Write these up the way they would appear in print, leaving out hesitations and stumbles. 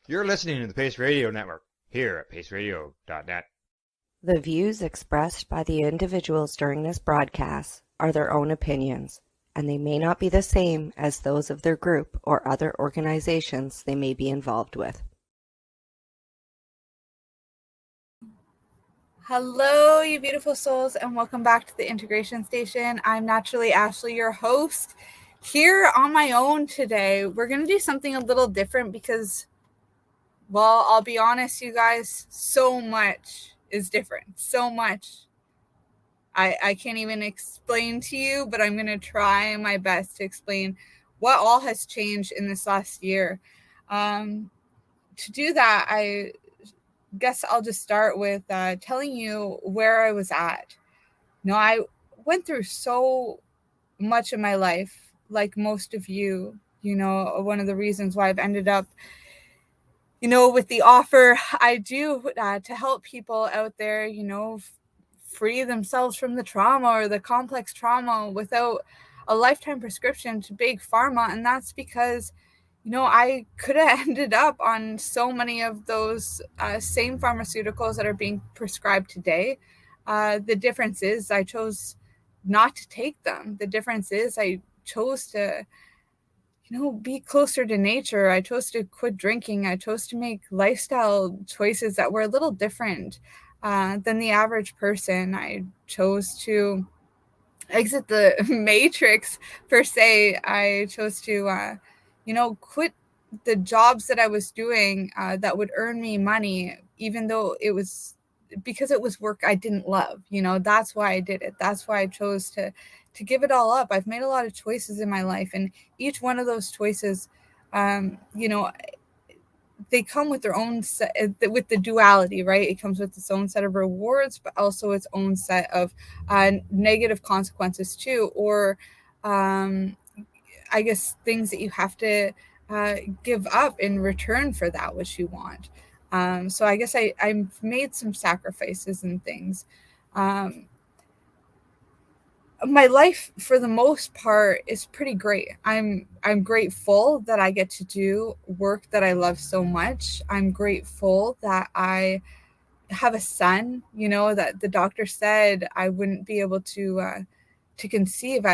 You're listening to the Pace Radio Network, here at paceradio.net. The views expressed by the individuals during this broadcast are their own opinions, and they may not be the same as those of their group or other organizations they may be involved with. Hello, you beautiful souls, and welcome back to the Integration Station. I'm naturally Ashley, your host, here on my own today. We're going to do something a little different because, well, I'll be honest, you guys, so much is different. So much. I can't even explain to you, but I'm going to try my best to explain what all has changed in this last year. To do that, I guess I'll just start with telling you where I was at. I went through so much of my life, like most of you. One of the reasons why I've ended up with the offer I do to help people out there, free themselves from the trauma or the complex trauma without a lifetime prescription to big pharma. And that's because, I could have ended up on so many of those same pharmaceuticals that are being prescribed today. The difference is I chose not to take them. The difference is I chose to be closer to nature. I chose to quit drinking. I chose to make lifestyle choices that were a little different than the average person. I chose to exit the matrix, per se. I chose to, quit the jobs that I was doing that would earn me money, even though it was because it was work I didn't love. That's why I did it. That's why I chose to give it all up. I've made a lot of choices in my life, and each one of those choices, they come with their own set, with the duality, right? It comes with its own set of rewards, but also its own set of negative consequences too, or I guess things that you have to give up in return for that which you want. So I guess I've made some sacrifices and things. My life, for the most part, is pretty great. I'm grateful that I get to do work that I love so much. I'm grateful that I have a son, that the doctor said I wouldn't be able to conceive.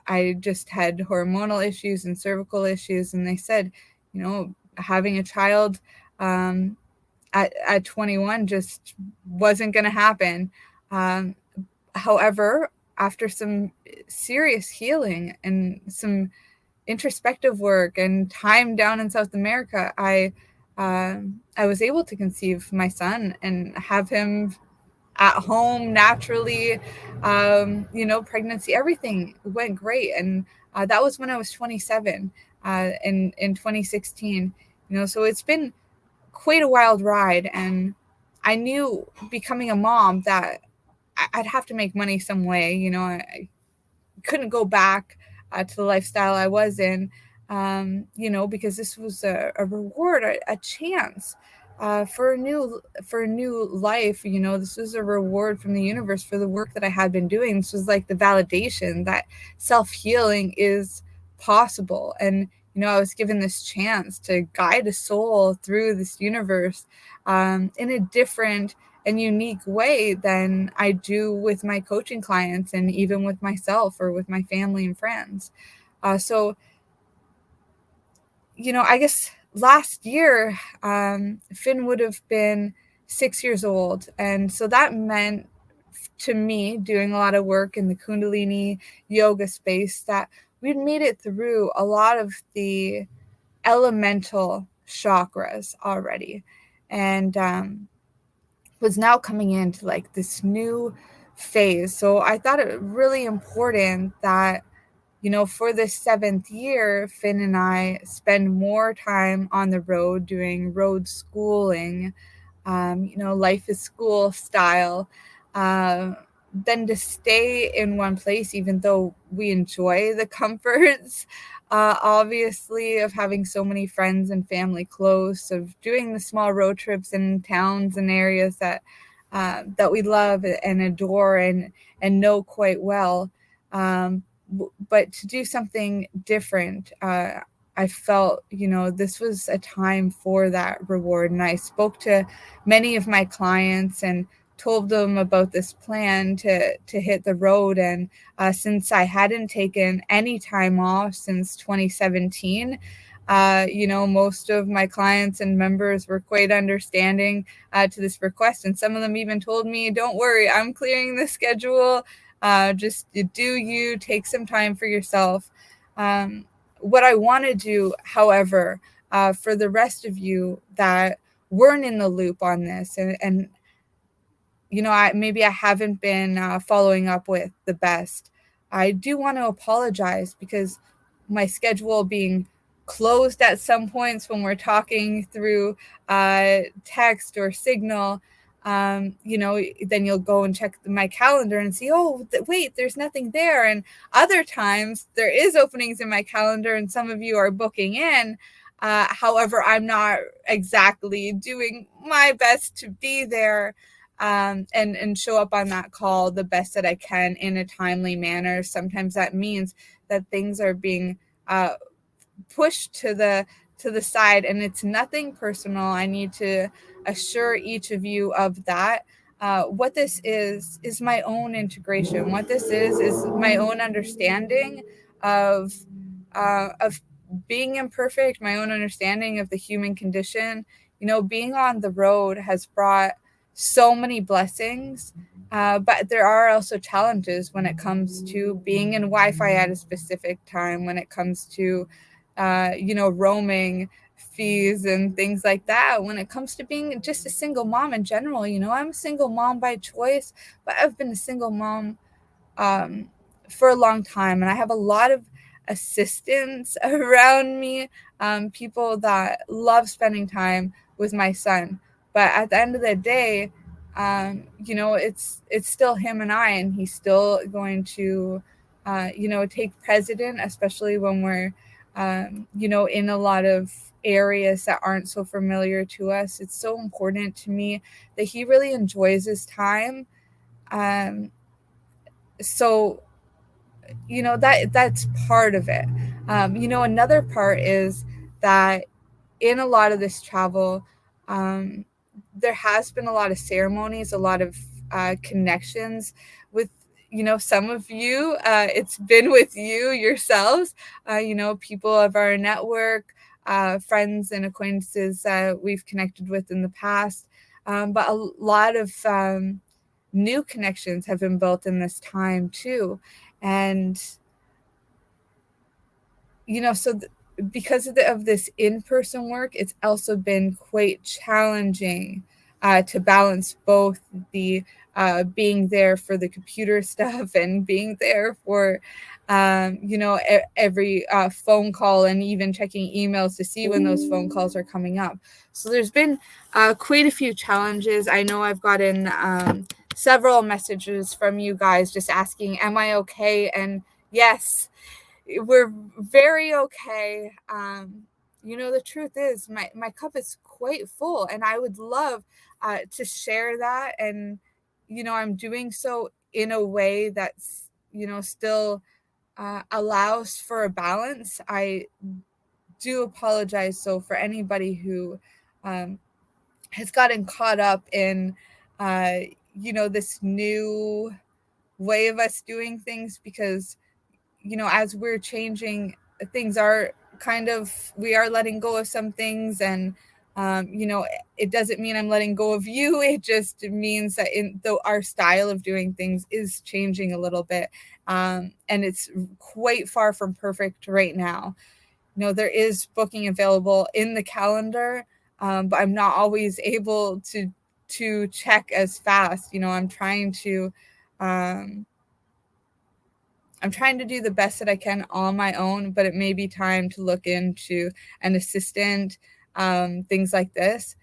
I just had hormonal issues and cervical issues, and they said, having a child at 21 just wasn't going to happen. However, after some serious healing and some introspective work and time down in South America, I was able to conceive my son and have him at home naturally. Pregnancy, everything went great. And that was when I was 27 in 2016. So it's been quite a wild ride. And I knew becoming a mom that I'd have to make money some way. I couldn't go back to the lifestyle I was in, because this was a reward, a chance for a new life. This was a reward from the universe for the work that I had been doing. This was like the validation that self-healing is possible. And, I was given this chance to guide a soul through this universe in a different and unique way than I do with my coaching clients and even with myself or with my family and friends. So, I guess last year, Finn would have been 6 years old. And so that meant to me, doing a lot of work in the Kundalini yoga space, that we'd made it through a lot of the elemental chakras already, and was now coming into like this new phase. So I thought it really important that, for this 7th year, Finn and I spend more time on the road doing road schooling, life is school style, than to stay in one place, even though we enjoy the comforts, obviously, of having so many friends and family close, of doing the small road trips in towns and areas that we love and adore and know quite well. But to do something different, I felt, this was a time for that reward. And I spoke to many of my clients and told them about this plan to hit the road. And since I hadn't taken any time off since 2017, most of my clients and members were quite understanding to this request. And some of them even told me, don't worry, I'm clearing the schedule. Just do you take some time for yourself. What I want to do, however, for the rest of you that weren't in the loop on this, and maybe I haven't been following up with the best, I do want to apologize, because my schedule being closed at some points when we're talking through text or signal, then you'll go and check my calendar and see, wait, there's nothing there. And other times there is openings in my calendar and some of you are booking in. However, I'm not exactly doing my best to be there and show up on that call the best that I can in a timely manner. Sometimes that means that things are being pushed to the side, and it's nothing personal. I need to assure each of you of that. What this is my own integration. What this is my own understanding of being imperfect, my own understanding of the human condition. Being on the road has brought so many blessings, but there are also challenges when it comes to being in Wi-Fi at a specific time, when it comes to roaming fees and things like that, when it comes to being just a single mom in general. I'm a single mom by choice, but I've been a single mom for a long time, and I have a lot of assistants around me, people that love spending time with my son. But at the end of the day, it's still him and I, and he's still going to take precedent, especially when we're in a lot of areas that aren't so familiar to us. It's so important to me that he really enjoys his time. So that's part of it. Another part is that in a lot of this travel, there has been a lot of ceremonies, a lot of connections with some of you. It's been with you yourselves, people of our network, friends and acquaintances that we've connected with in the past, but a lot of new connections have been built in this time too. And because of this in-person work, it's also been quite challenging to balance both the being there for the computer stuff and being there for every phone call, and even checking emails to see when those phone calls are coming up. So there's been quite a few challenges. I know I've gotten several messages from you guys just asking, am I okay? And yes, we're very okay. The truth is my cup is quite full, and I would love to share that. And I'm doing so in a way that's still allows for a balance. I do apologize so for anybody who has gotten caught up in this new way of us doing things, because as we're changing, things are we are letting go of some things, and It doesn't mean I'm letting go of you. It just means that our style of doing things is changing a little bit. And it's quite far from perfect right now. There is booking available in the calendar, but I'm not always able to check as fast. I'm trying to do the best that I can on my own, but it may be time to look into an assistant, things like this.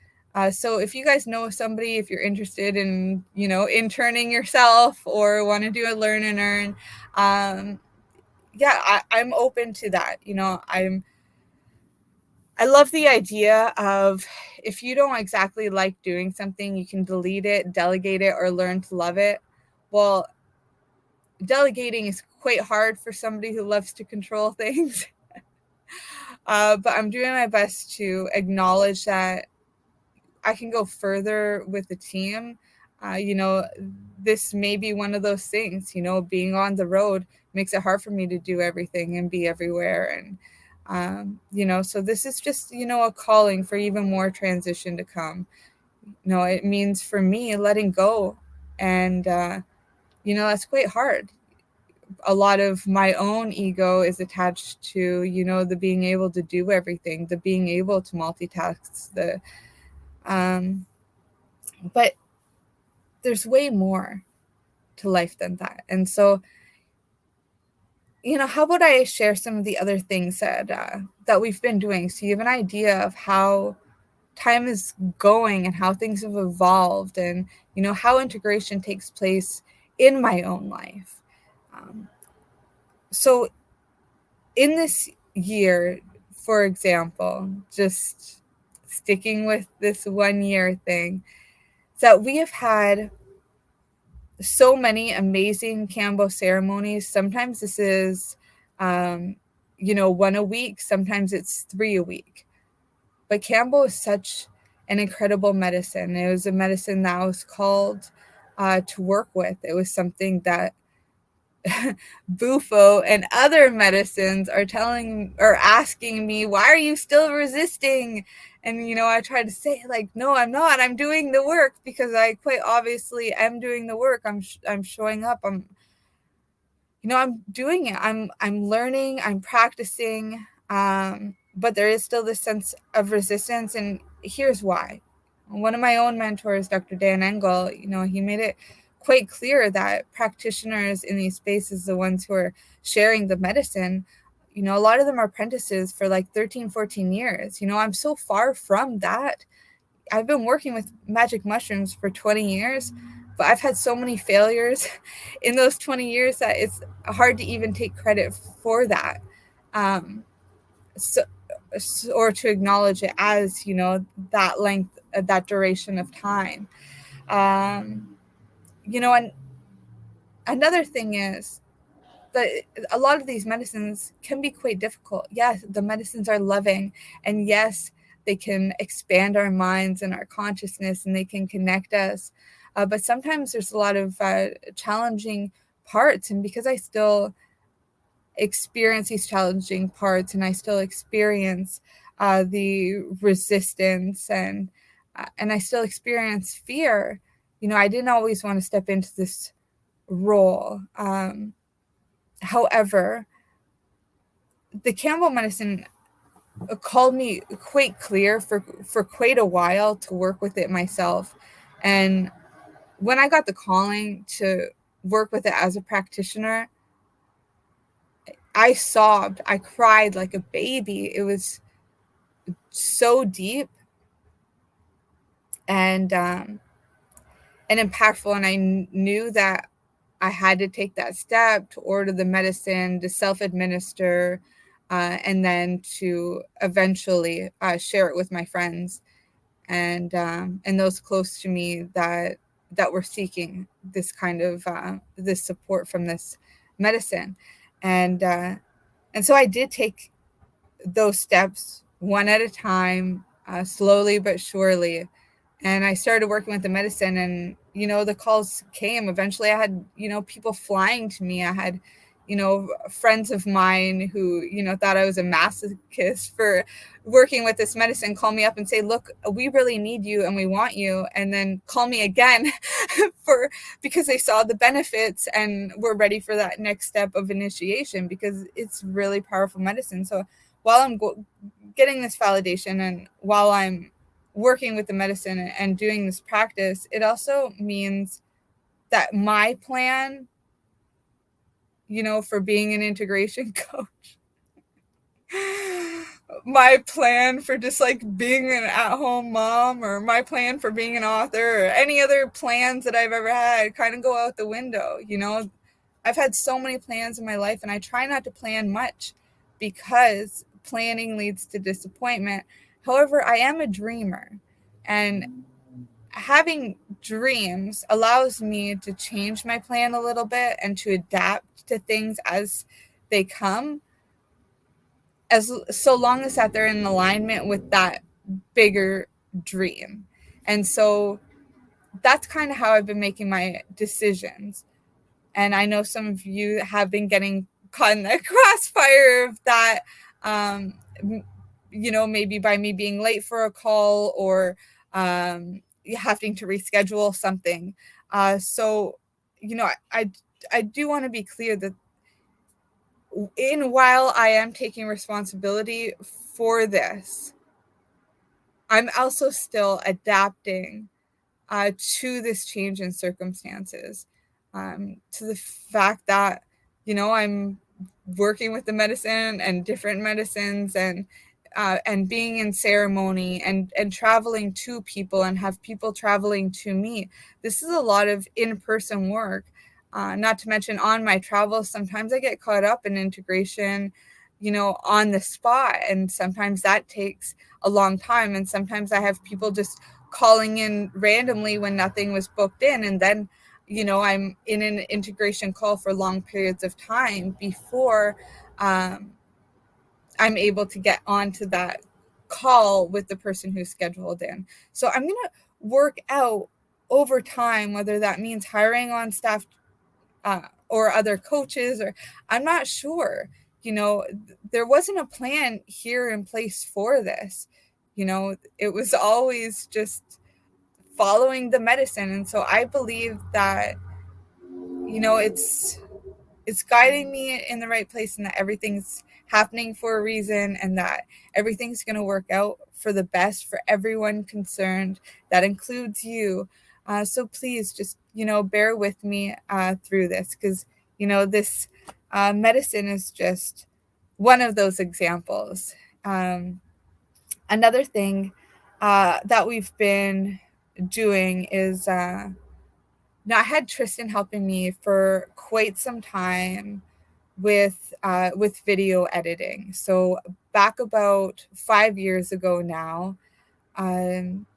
So if you guys know somebody, if you're interested in, interning yourself or want to do a learn and earn, I'm open to that. I love the idea of, if you don't exactly like doing something, you can delete it, delegate it, or learn to love it. Well, delegating is quite hard for somebody who loves to control things. But I'm doing my best to acknowledge that I can go further with the team. This may be one of those things, being on the road makes it hard for me to do everything and be everywhere. And, so this is just, a calling for even more transition to come. It means for me letting go. And, that's quite hard. A lot of my own ego is attached to, the being able to do everything, the being able to multitask, but there's way more to life than that. And so, how about I share some of the other things that we've been doing, so you have an idea of how time is going and how things have evolved, and how integration takes place in my own life. So in this year, for example, just sticking with this 1 year thing, that we have had so many amazing kambo ceremonies. Sometimes this is, one a week. Sometimes it's 3 a week. But kambo is such an incredible medicine. It was a medicine that I was called to work with. It was something that bufo and other medicines are asking me, why are you still resisting? And I try to say, like, no, I'm not. I'm doing the work, because I quite obviously am doing the work. I'm showing up. I'm doing it. I'm learning. I'm practicing. But there is still this sense of resistance, and here's why. One of my own mentors, Dr. Dan Engel, he made it quite clear that practitioners in these spaces, the ones who are sharing the medicine, a lot of them are apprentices for like 13, 14 years. I'm so far from that. I've been working with magic mushrooms for 20 years, but I've had so many failures in those 20 years that it's hard to even take credit for that. Or to acknowledge it as, that length, that duration of time. And another thing is that a lot of these medicines can be quite difficult. Yes, the medicines are loving, and yes, they can expand our minds and our consciousness, and they can connect us. But sometimes there's a lot of challenging parts, and because I still experience these challenging parts, and I still experience the resistance, and I still experience fear, I didn't always want to step into this role. However, the kambo medicine called me quite clear for quite a while to work with it myself. And when I got the calling to work with it as a practitioner, I sobbed. I cried like a baby. It was so deep and impactful. And I knew that I had to take that step to order the medicine, to self-administer, and then to eventually share it with my friends and those close to me that were seeking this kind of this support from this medicine. And so I did take those steps one at a time, slowly but surely. And I started working with the medicine, and, the calls came. Eventually I had, people flying to me. I had, friends of mine who, thought I was a masochist for working with this medicine call me up and say, look, we really need you and we want you. And then call me again because they saw the benefits and were ready for that next step of initiation, because it's really powerful medicine. So while I'm getting this validation and while I'm working with the medicine and doing this practice, it also means that my plan, for being an integration coach, my plan for just like being an at-home mom, or my plan for being an author, or any other plans that I've ever had kind of go out the window. I've had so many plans in my life, and I try not to plan much because planning leads to disappointment. However, I am a dreamer, and having dreams allows me to change my plan a little bit and to adapt to things as they come, so long as that they're in alignment with that bigger dream. And so that's kind of how I've been making my decisions. And I know some of you have been getting caught in the crossfire of that, maybe by me being late for a call, or having to reschedule something. So I do want to be clear that while I am taking responsibility for this, I'm also still adapting to this change in circumstances, to the fact that, I'm working with the medicine and different medicines, and being in ceremony and traveling to people and have people traveling to me. This is a lot of in-person work. Not to mention on my travels, sometimes I get caught up in integration, on the spot. And sometimes that takes a long time. And sometimes I have people just calling in randomly when nothing was booked in. And then, I'm in an integration call for long periods of time before I'm able to get onto that call with the person who's scheduled in. So I'm going to work out over time, whether that means hiring on staff or other coaches, or I'm not sure. There wasn't a plan here in place for this. It was always just following the medicine. And so I believe that, it's guiding me in the right place, and that everything's happening for a reason, and that everything's going to work out for the best for everyone concerned. That includes you. So please just, bear with me through this, because, this medicine is just one of those examples. Another thing that we've been doing is, now I had Tristan helping me for quite some time with video editing. So back about 5 years ago now, in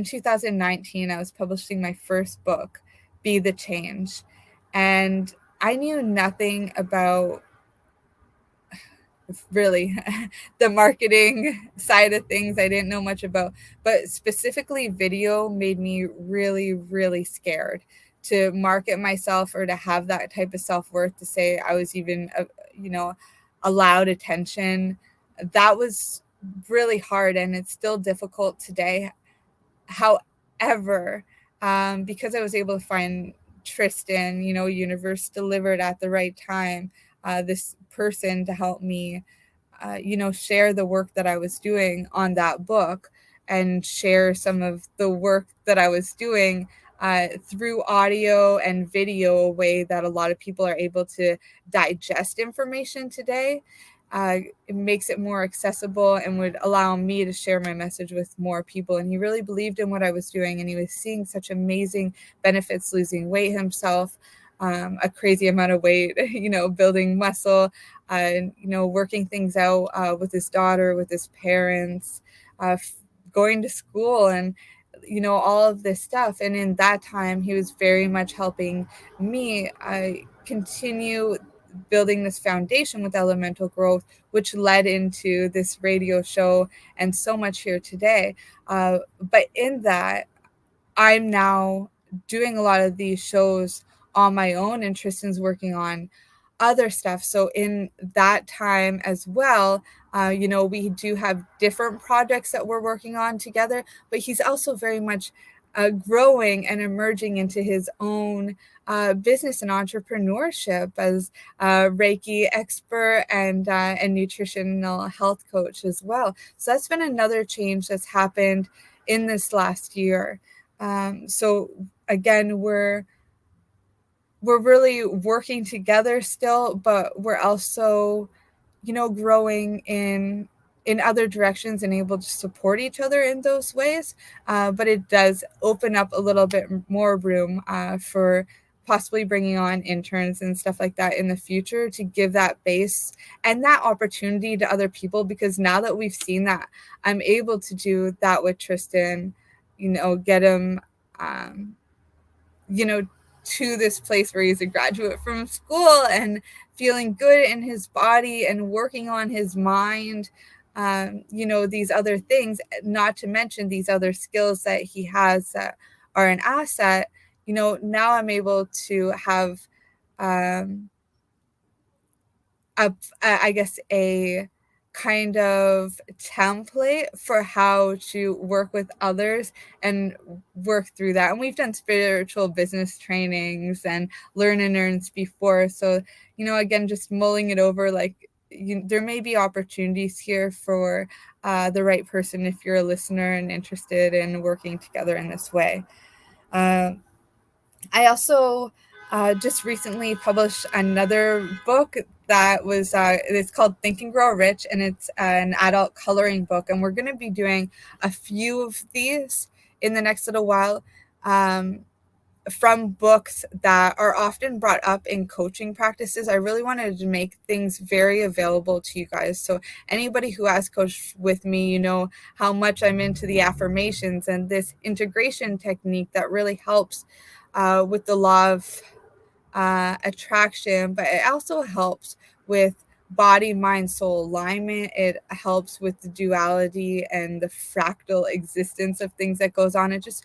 2019, I was publishing my first book, Be the Change. And I knew nothing about really the marketing side of things. I didn't know much about, but specifically video made me really, really scared to market myself, or to have that type of self-worth to say I was even, allowed attention. That was really hard, and it's still difficult today. However, because I was able to find Tristan, universe delivered at the right time, this person to help me, share the work that I was doing on that book, and share some of the work that I was doing through audio and video, a way that a lot of people are able to digest information today. It makes it more accessible and would allow me to share my message with more people. And he really believed in what I was doing, and he was seeing such amazing benefits, losing weight himself, a crazy amount of weight, building muscle, working things out with his daughter, with his parents, going to school, and all of this stuff. And in that time, he was very much helping me continue building this foundation with elemental growth, which led into this radio show and so much here today. But in that, I'm now doing a lot of these shows on my own, and Tristan's working on other stuff. So in that time as well, we do have different projects that we're working on together, but he's also very much growing and emerging into his own business and entrepreneurship as a Reiki expert and nutritional health coach as well. So that's been another change that's happened in this last year. So again, we're really working together still, but we're also, growing in other directions and able to support each other in those ways. But it does open up a little bit more room for possibly bringing on interns and stuff like that in the future to give that base and that opportunity to other people, because now that we've seen that, I'm able to do that with Tristan, get him, to this place where he's a graduate from school and feeling good in his body and working on his mind, these other things, not to mention these other skills that he has that are an asset. Now I'm able to have, I guess, a kind of template for how to work with others and work through that. And we've done spiritual business trainings and learn and earns before. So, again, just mulling it over, like, there may be opportunities here for the right person if you're a listener and interested in working together in this way. I also just recently published another book that was it's called Think and Grow Rich, and it's an adult coloring book, and we're going to be doing a few of these in the next little while, from books that are often brought up in coaching practices. I really wanted to make things very available to you guys. So anybody who has coached with me, how much I'm into the affirmations and this integration technique that really helps with the law of attraction, but it also helps with body, mind, soul alignment. It helps with the duality and the fractal existence of things that goes on. It just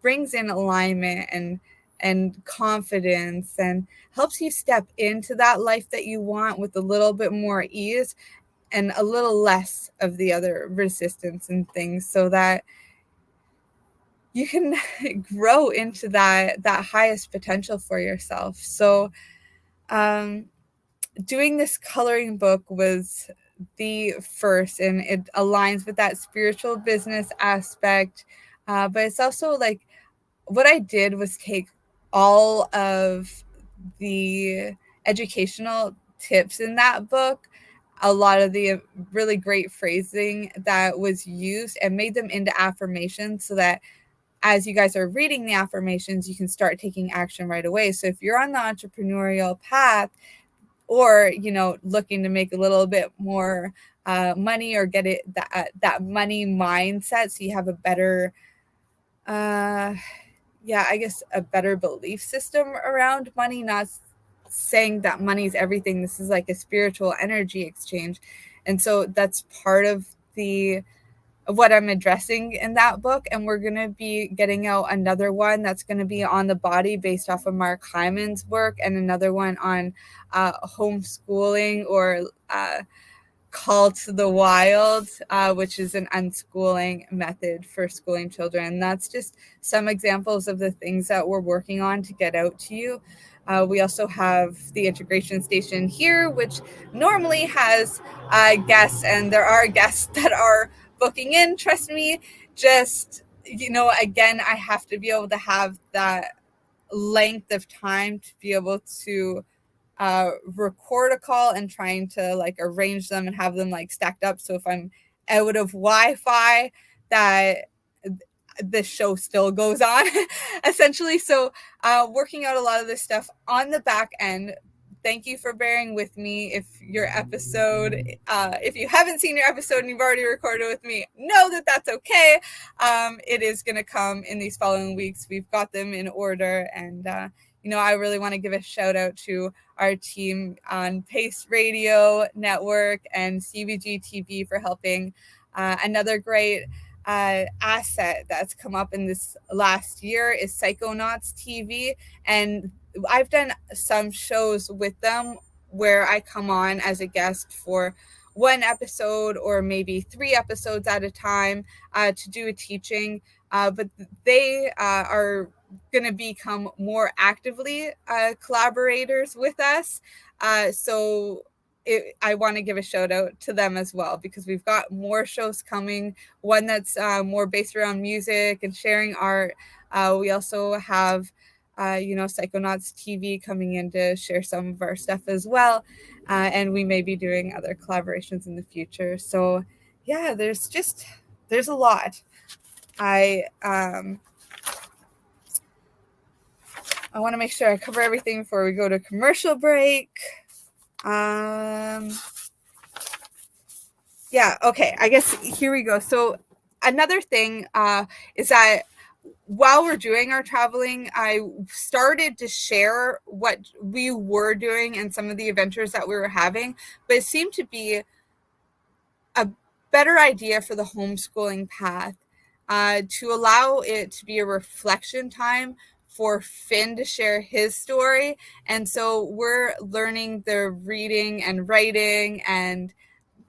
brings in alignment and confidence and helps you step into that life that you want with a little bit more ease and a little less of the other resistance and things, so that you can grow into that highest potential for yourself. So doing this coloring book was the first, and it aligns with that spiritual business aspect. But it's also like, what I did was take all of the educational tips in that book, a lot of the really great phrasing that was used, and made them into affirmations, so that as you guys are reading the affirmations, you can start taking action right away. So if you're on the entrepreneurial path, or, looking to make a little bit more money, or get it that money mindset, so you have a better, a better belief system around money, not saying that money's everything. This is like a spiritual energy exchange. And so that's part of what I'm addressing in that book. And we're going to be getting out another one that's going to be on the body based off of Mark Hyman's work, and another one on homeschooling, or Call to the Wild, which is an unschooling method for schooling children. And that's just some examples of the things that we're working on to get out to you. We also have the integration station here, which normally has guests, and there are guests that are booking in. Trust me, just, again, I have to be able to have that length of time to be able to record a call, and trying to like arrange them and have them like stacked up. So if I'm out of Wi-Fi, that the show still goes on essentially. So working out a lot of this stuff on the back end. Thank you for bearing with me. If you haven't seen your episode and you've already recorded with me, know that that's okay. It is going to come in these following weeks. We've got them in order. And, I really want to give a shout out to our team on Pace Radio Network and CBG TV for helping. Another great asset that's come up in this last year is Psychonauts TV. And I've done some shows with them where I come on as a guest for one episode or maybe 3 episodes at a time to do a teaching. But they are going to become more actively collaborators with us. I want to give a shout out to them as well, because we've got more shows coming, one that's more based around music and sharing art. We also have Psychonauts TV coming in to share some of our stuff as well. And we may be doing other collaborations in the future. So yeah, there's a lot. I want to make sure I cover everything before we go to commercial break. Yeah, okay, I guess here we go. So another thing is that while we're doing our traveling, I started to share what we were doing and some of the adventures that we were having, but it seemed to be a better idea for the homeschooling path to allow it to be a reflection time for Finn to share his story. And so we're learning the reading and writing and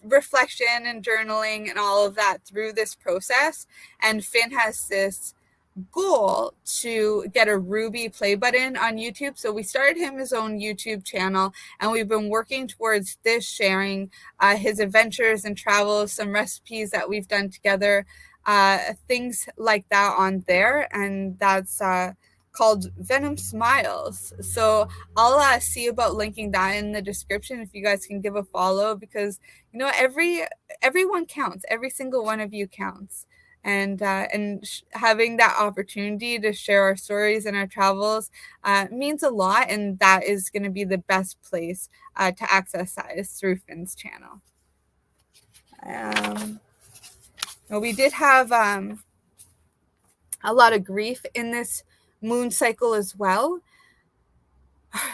reflection and journaling and all of that through this process. And Finn has this goal to get a Ruby play button on YouTube. So we started him his own YouTube channel, and we've been working towards this, sharing his adventures and travels, some recipes that we've done together, things like that on there. And that's called Venom Smiles. So I'll see about linking that in the description if you guys can give a follow, because everyone counts. Every single one of you counts. And having that opportunity to share our stories and our travels means a lot, and that is going to be the best place to access that is through Finn's channel. We did have a lot of grief in this moon cycle as well.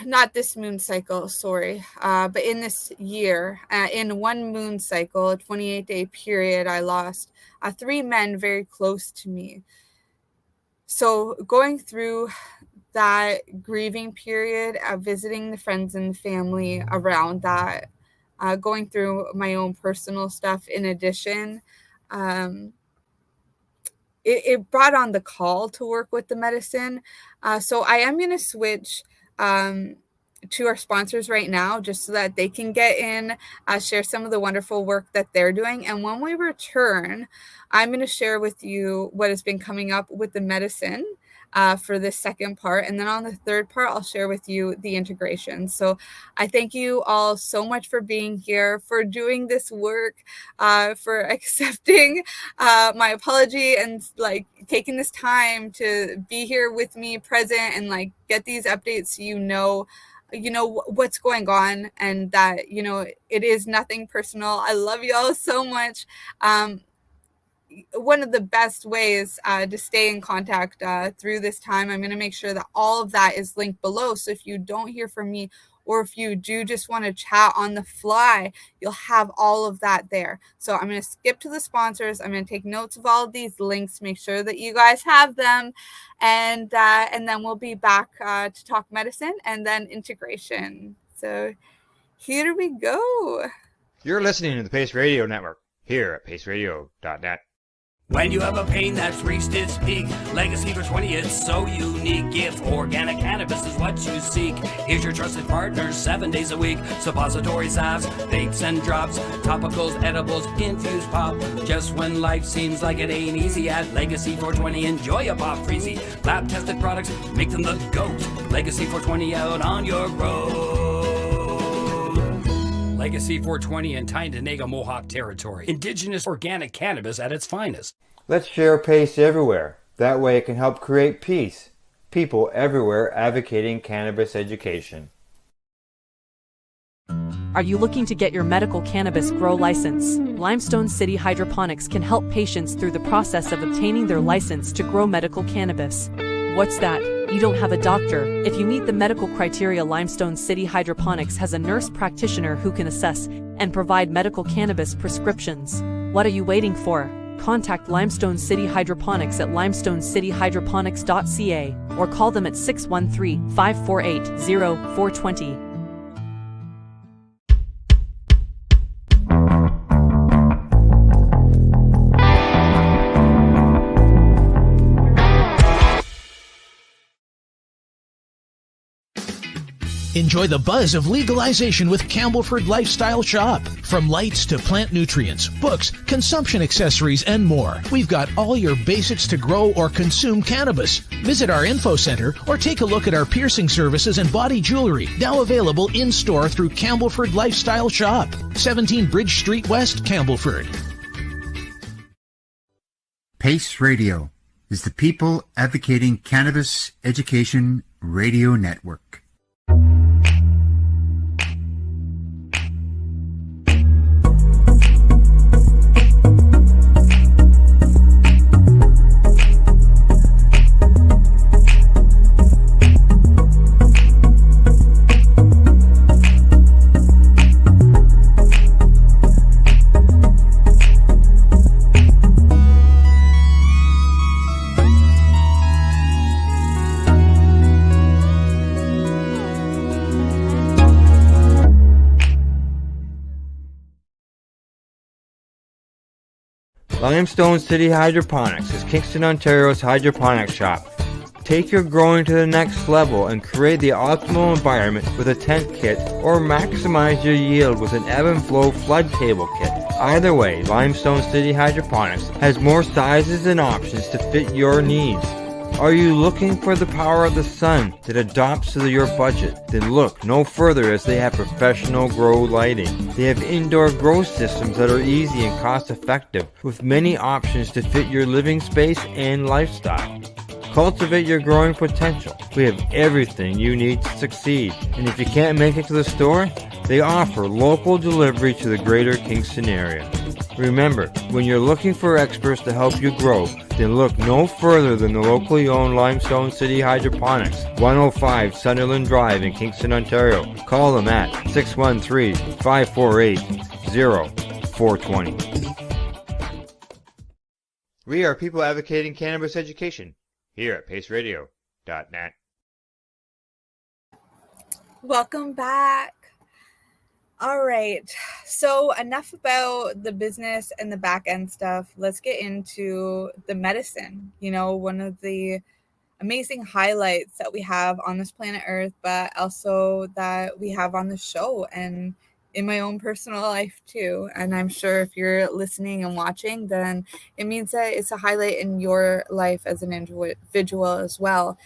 Not this moon cycle, sorry, but in this year, in one moon cycle, a 28-day period, I lost 3 men very close to me. So going through that grieving period, visiting the friends and family around that, going through my own personal stuff in addition, it brought on the call to work with the medicine. So I am going to switch to our sponsors right now, just so that they can get in, share some of the wonderful work that they're doing. And when we return, I'm going to share with you what has been coming up with the medicine for this second part. And then on the third part, I'll share with you the integration. So I thank you all so much for being here, for doing this work, for accepting my apology and taking this time to be here with me present and get these updates so you know what's going on, and that it is nothing personal. I love you all so much. One of the best ways to stay in contact through this time, I'm going to make sure that all of that is linked below. So if you don't hear from me, or if you do just want to chat on the fly, you'll have all of that there. So I'm going to skip to the sponsors. I'm going to take notes of all of these links, make sure that you guys have them. And then we'll be back to talk medicine and then integration. So here we go. You're listening to the Pace Radio Network here at paceradio.net. When you have a pain that's reached its peak, Legacy for 20, it's so unique. If organic cannabis is what you seek, here's your trusted partner 7 days a week. Suppository salves, vapes and drops, topicals, edibles, infused pop. Just when life seems like it ain't easy, at Legacy 420, enjoy a pop freezy. Lab tested products, make them the GOAT. Legacy 420 out on your road. Legacy 420 in Tyendinaga Mohawk territory. Indigenous organic cannabis at its finest. Let's share Pace everywhere. That way it can help create peace. People everywhere advocating cannabis education. Are you looking to get your medical cannabis grow license? Limestone City Hydroponics can help patients through the process of obtaining their license to grow medical cannabis. What's that? You don't have a doctor. If you meet the medical criteria, Limestone City Hydroponics has a nurse practitioner who can assess and provide medical cannabis prescriptions. What are you waiting for? Contact Limestone City Hydroponics at limestonecityhydroponics.ca or call them at 613-548-0420. Enjoy the buzz of legalization with Campbellford Lifestyle Shop. From lights to plant nutrients, books, consumption accessories, and more, we've got all your basics to grow or consume cannabis. Visit our info center or take a look at our piercing services and body jewelry, now available in-store through Campbellford Lifestyle Shop, 17 Bridge Street West, Campbellford. PACE Radio is the People Advocating Cannabis Education Radio Network. Limestone City Hydroponics is Kingston, Ontario's hydroponics shop. Take your growing to the next level and create the optimal environment with a tent kit, or maximize your yield with an ebb and flow flood table kit. Either way, Limestone City Hydroponics has more sizes and options to fit your needs. Are you looking for the power of the sun that adapts to your budget? Then look no further, as they have professional grow lighting. They have indoor grow systems that are easy and cost effective, with many options to fit your living space and lifestyle. Cultivate your growing potential. We have everything you need to succeed. And if you can't make it to the store, they offer local delivery to the greater Kingston area. Remember, when you're looking for experts to help you grow, then look no further than the locally owned Limestone City Hydroponics, 105 Sunderland Drive in Kingston, Ontario. Call them at 613-548-0420. We are people advocating cannabis education here at paceradio.net. Welcome back. All right, so enough about the business and the back end stuff. Let's get into the medicine. You know, one of the amazing highlights that we have on this planet Earth, but also that we have on the show and in my own personal life too. And I'm sure if you're listening and watching, then it means that it's a highlight in your life as an individual as well.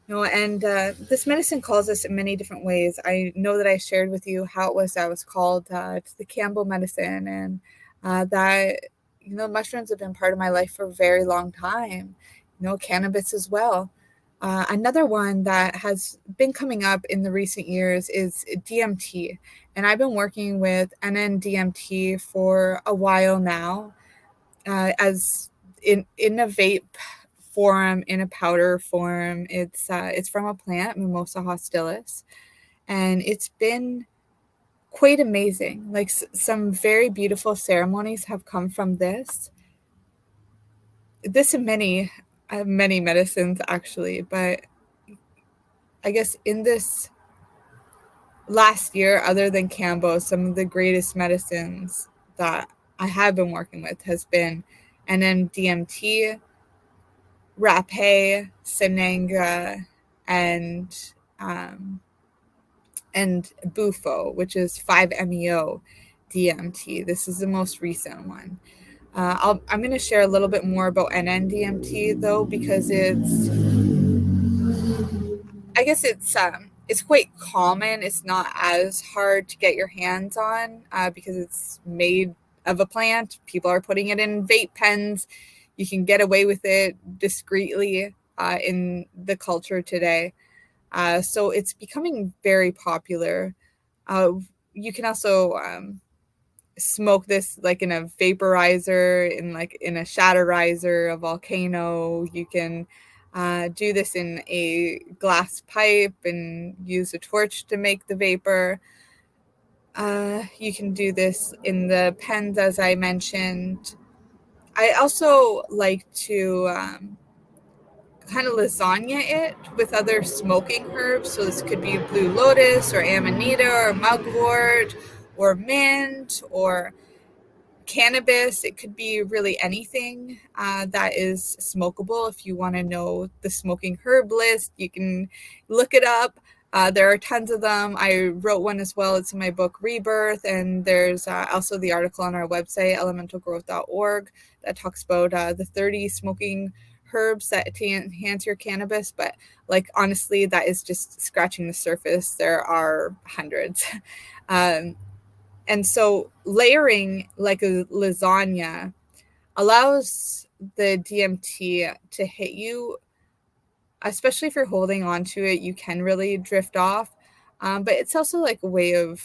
You know, and this medicine calls us in many different ways. I know that I shared with you how it was that was called. It's the kambo medicine, and that, you know, mushrooms have been part of my life for a very long time. You know, cannabis as well. Another one that has been coming up in the recent years is DMT, and I've been working with NN-DMT for a while now, as in a vape form, in a powder form. It's from a plant, Mimosa hostilis, and it's been quite amazing. Like some very beautiful ceremonies have come from this and many medicines actually. But I guess in this last year, other than kambo, some of the greatest medicines that I have been working with has been NN-DMT, rappeh, sananga, and bufo, which is 5-MeO DMT. This is the most recent one. I'm going to share a little bit more about NN-DMT though, because it's quite common. It's not as hard to get your hands on because it's made of a plant. People are putting it in vape pens. You can get away with it discreetly in the culture today. So it's becoming very popular. You can also smoke this like in a vaporizer, in a shatterizer, a volcano. You can do this in a glass pipe and use a torch to make the vapor. You can do this in the pens, as I mentioned. I also like to kind of lasagna it with other smoking herbs. So this could be blue lotus or amanita or mugwort or mint or cannabis. It could be really anything that is smokable. If you want to know the smoking herb list, you can look it up. There are tons of them. I wrote one as well. It's in my book, Rebirth. And there's also the article on our website, elementalgrowth.org, that talks about the 30 smoking herbs that to enhance your cannabis. But like, honestly, that is just scratching the surface. There are hundreds. And so layering like a lasagna allows the DMT to hit you, especially if you're holding on to it. You can really drift off. But it's also like a way of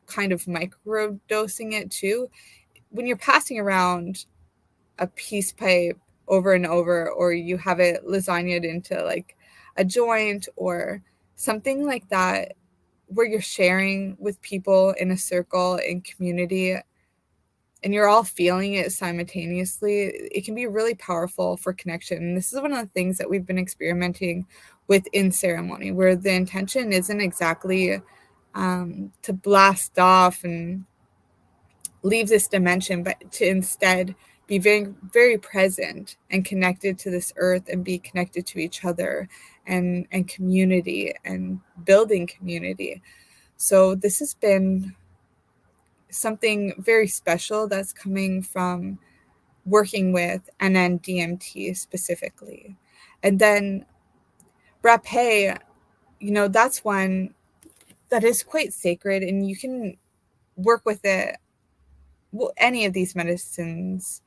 kind of micro dosing it too. When you're passing around a peace pipe over and over, or you have it lasagnaed into like a joint or something like that, where you're sharing with people in a circle, in community, and you're all feeling it simultaneously, it can be really powerful for connection. And this is one of the things that we've been experimenting with in ceremony, where the intention isn't exactly to blast off and leave this dimension, but to instead be very, very present and connected to this earth, and be connected to each other and community, and building community. So this has been something very special that's coming from working with NN-DMT specifically. And then rappeh, that's one that is quite sacred, and you can work with it. Well, any of these medicines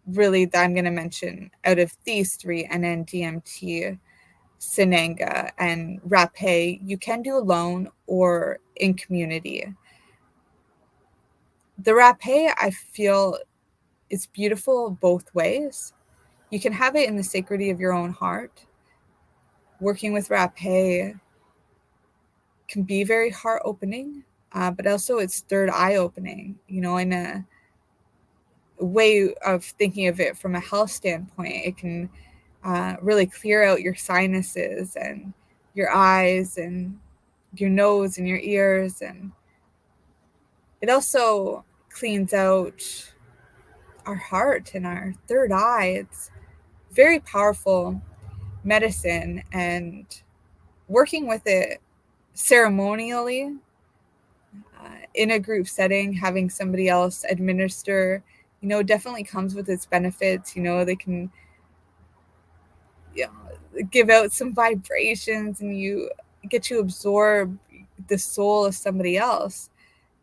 really that I'm going to mention out of these three, NN-DMT, sananga, and rappeh, you can do alone or in community. The rappeh, I feel, is beautiful both ways. You can have it in the sacredity of your own heart. Working with rappeh can be very heart opening, but also it's third eye opening, in a way of thinking of it from a health standpoint. It can really clear out your sinuses and your eyes and your nose and your ears. And it also cleans out our heart and our third eye. It's very powerful medicine, and working with it ceremonially in a group setting, having somebody else administer, definitely comes with its benefits. They can give out some vibrations, and you get to absorb the soul of somebody else.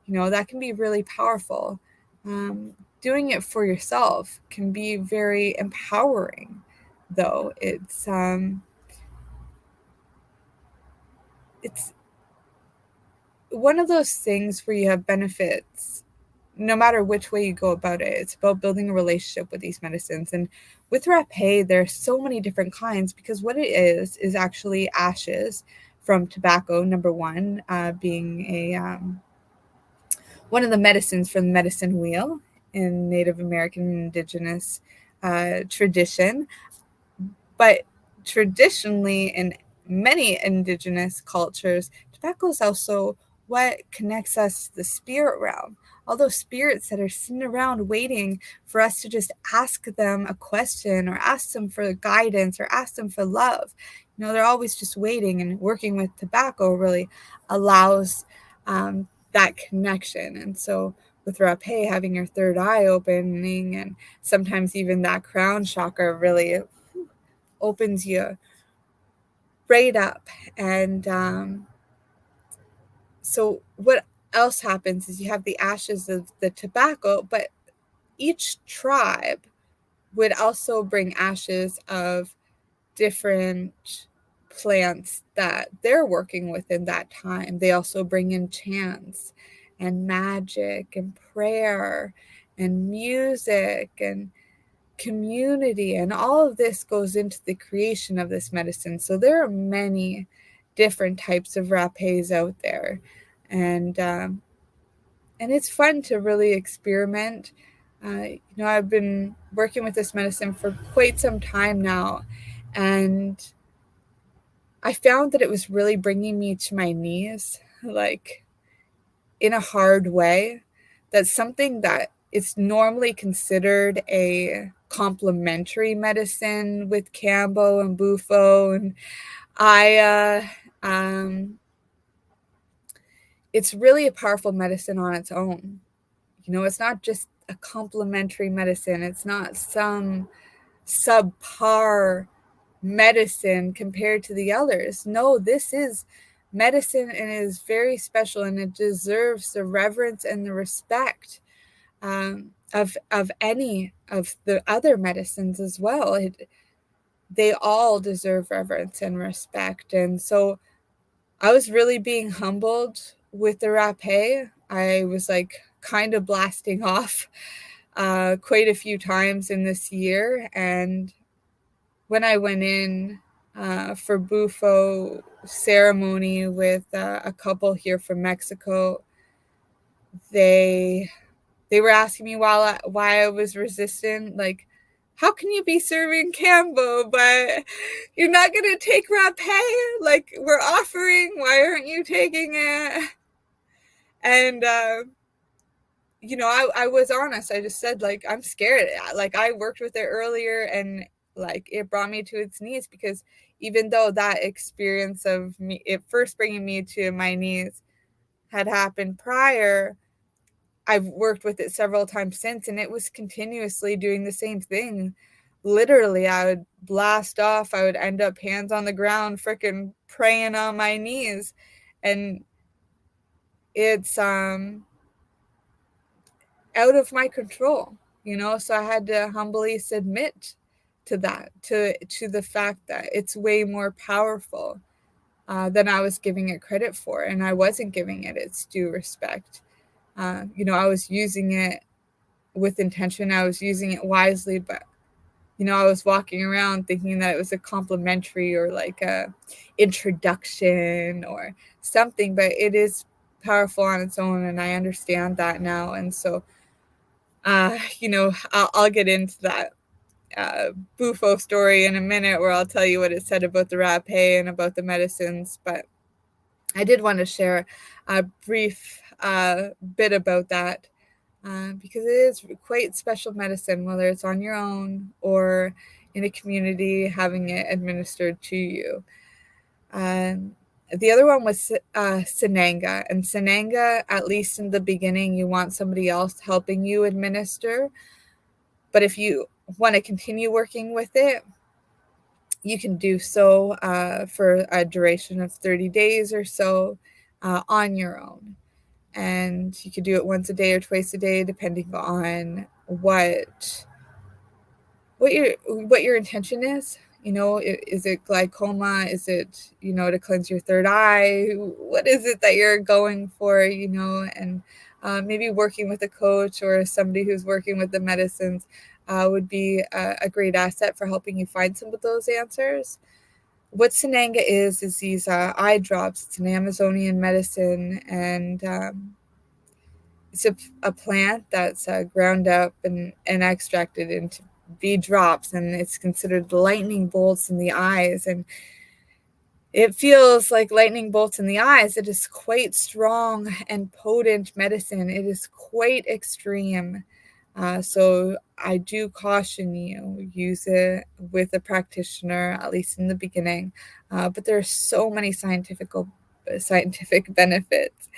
That can be really powerful. Doing it for yourself can be very empowering, though. It's one of those things where you have benefits no matter which way you go about it. It's about building a relationship with these medicines. And with rappeh, there's so many different kinds, because what it is actually ashes from tobacco, number one, being a one of the medicines from the medicine wheel in Native American Indigenous tradition. But traditionally, in many Indigenous cultures, tobacco is also what connects us to the spirit realm. All those spirits that are sitting around waiting for us to just ask them a question, or ask them for guidance, or ask them for love. They're always just waiting, and working with tobacco really allows that connection. And so with rappeh, having your third eye opening, and sometimes even that crown chakra really opens you right up. And so what else happens is you have the ashes of the tobacco, but each tribe would also bring ashes of different plants that they're working with in that time. They also bring in chants and magic and prayer and music and community, and all of this goes into the creation of this medicine. So there are many different types of rappehs out there, and it's fun to really experiment. I've been working with this medicine for quite some time now, and I found that it was really bringing me to my knees, like in a hard way. That's something that is normally considered a complementary medicine with kambo and bufo. And I It's really a powerful medicine on its own. It's not just a complementary medicine. It's not some subpar medicine compared to the others. No, this is medicine and is very special, and it deserves the reverence and the respect of any of the other medicines as well. They all deserve reverence and respect. And so I was really being humbled with the rappeh. I was like kind of blasting off quite a few times in this year. And when I went in for bufo ceremony with a couple here from Mexico, they were asking me why I was resistant. Like, how can you be serving kambo, but you're not going to take rappeh? Like, we're offering, why aren't you taking it? And, I was honest. I just said, like, I'm scared. Like, I worked with it earlier, and like, it brought me to its knees, because even though that experience of it first bringing me to my knees had happened prior, I've worked with it several times since, and it was continuously doing the same thing. Literally, I would blast off. I would end up hands on the ground, freaking praying on my knees. And it's out of my control, so I had to humbly submit to that, to the fact that it's way more powerful than I was giving it credit for. And I wasn't giving it its due respect. I was using it with intention. I was using it wisely, but I was walking around thinking that it was a complimentary or like a introduction or something, but it is powerful on its own, and I understand that now. And so I'll get into that bufo story in a minute, where I'll tell you what it said about the rappeh and about the medicines. But I did want to share a brief bit about that, because it is quite special medicine, whether it's on your own or in a community having it administered to you. The other one was sananga. And sananga, at least in the beginning, you want somebody else helping you administer. But if you want to continue working with it, you can do so for a duration of 30 days or so on your own. And you could do it once a day or twice a day, depending on what your intention is. Is it glaucoma? Is it, to cleanse your third eye? What is it that you're going for, and maybe working with a coach or somebody who's working with the medicines would be a great asset for helping you find some of those answers. What sananga is these eye drops. It's an Amazonian medicine, and it's a plant that's ground up and extracted into bead drops, and it's considered lightning bolts in the eyes. And it feels like lightning bolts in the eyes. It is quite strong and potent medicine. It is quite extreme. So I do caution you, use it with a practitioner, at least in the beginning. But there are so many scientific benefits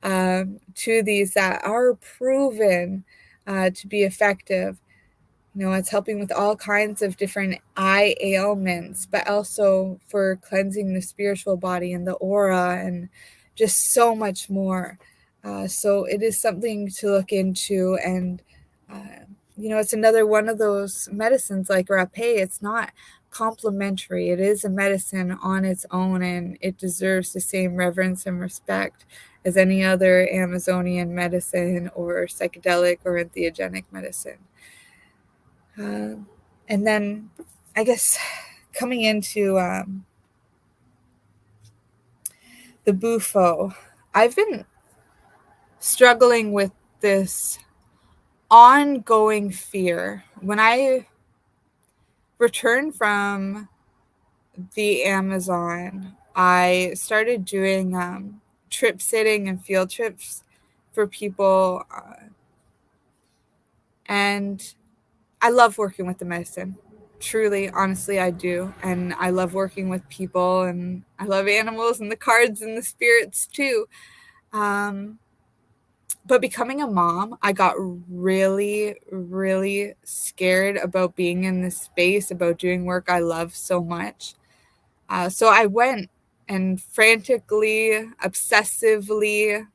to these that are proven to be effective. It's helping with all kinds of different eye ailments, but also for cleansing the spiritual body and the aura and just so much more. So it is something to look into. And it's another one of those medicines like rappeh. It's not complementary. It is a medicine on its own, and it deserves the same reverence and respect as any other Amazonian medicine or psychedelic or entheogenic medicine. And then I guess coming into the bufo, I've been struggling with this ongoing fear. When I returned from the Amazon, I started doing trip sitting and field trips for people. And I love working with the medicine. Truly, honestly, I do. And I love working with people, and I love animals and the cards and the spirits too. But becoming a mom, I got really, really scared about being in this space, about doing work I love so much. So I went and frantically, obsessively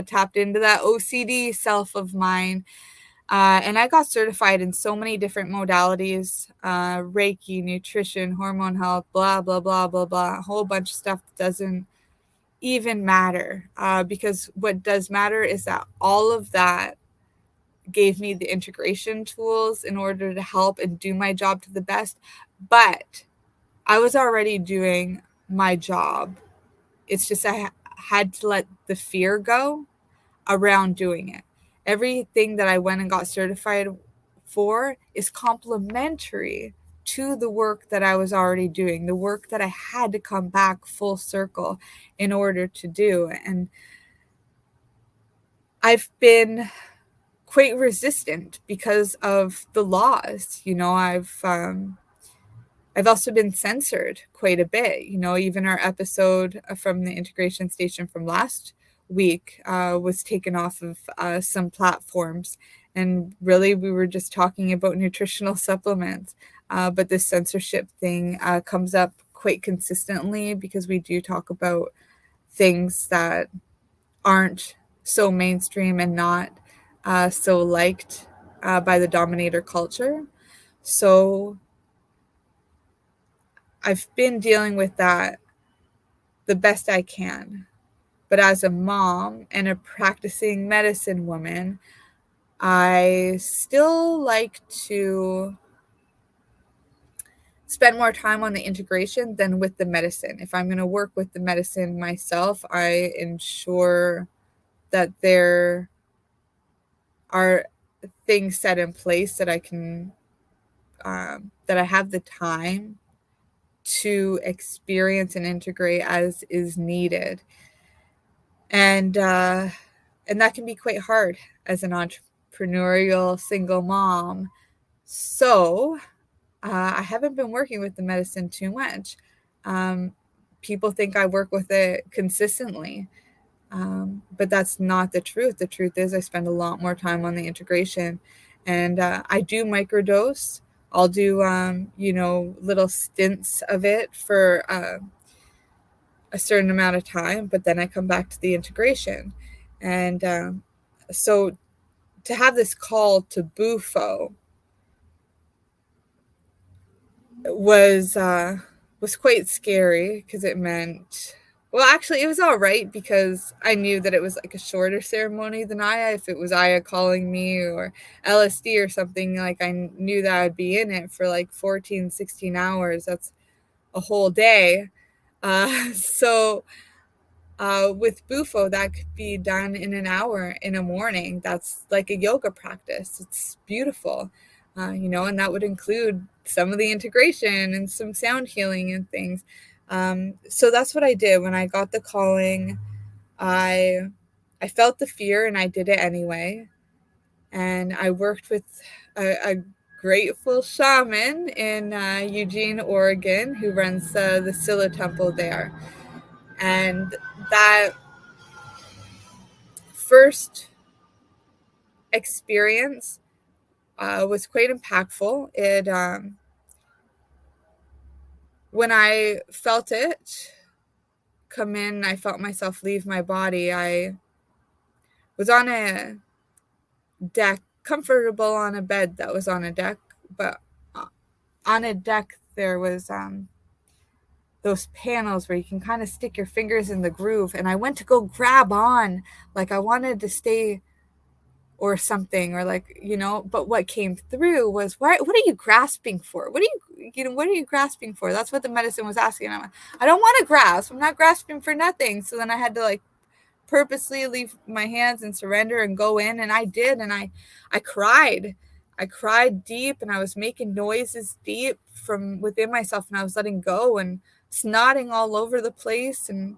tapped into that OCD self of mine. And I got certified in so many different modalities, Reiki, nutrition, hormone health, blah, blah, blah, blah, blah, a whole bunch of stuff that doesn't even matter, because what does matter is that all of that gave me the integration tools in order to help and do my job to the best. But I was already doing my job. It's just I had to let the fear go around doing it. Everything that I went and got certified for is complementary to the work that I was already doing, the work that I had to come back full circle in order to do. And I've been quite resistant because of the laws. I've also been censored quite a bit. Even our episode from the integration station from last week was taken off of some platforms. And really, we were just talking about nutritional supplements. But this censorship thing comes up quite consistently because we do talk about things that aren't so mainstream and not so liked by the dominator culture. So I've been dealing with that the best I can. But as a mom and a practicing medicine woman, I still like to spend more time on the integration than with the medicine. If I'm going to work with the medicine myself, I ensure that there are things set in place that I can, that I have the time to experience and integrate as is needed. And that can be quite hard as an entrepreneurial single mom. So I haven't been working with the medicine too much. People think I work with it consistently, but that's not the truth. The truth is I spend a lot more time on the integration, and I do microdose. I'll do, little stints of it for a certain amount of time, but then I come back to the integration. And so to have this call to bufo was quite scary, because it meant, well, actually it was all right, because I knew that it was like a shorter ceremony than Aya. If it was Aya calling me or LSD or something, like I knew that I'd be in it for like 14, 16 hours. That's a whole day. So with bufo, that could be done in an hour in a morning. That's like a yoga practice. It's beautiful, and that would include some of the integration and some sound healing and things. So that's what I did when I got the calling. I felt the fear and I did it anyway. And I worked with a grateful shaman in Eugene, Oregon, who runs the Silla Temple there. And that first experience was quite impactful. It when I felt it come in, I felt myself leave my body. I was on a deck, comfortable on a bed that was on a deck, but on a deck there was those panels where you can kind of stick your fingers in the groove, and I went to go grab on, like I wanted to stay or something, or like, but what came through was, what are you grasping for? What are you grasping for? That's what the medicine was asking. I'm like, I don't want to grasp. I'm not grasping for nothing. So then I had to like purposely leave my hands and surrender and go in. And I did. And I cried. I cried deep, and I was making noises deep from within myself, and I was letting go and snotting all over the place and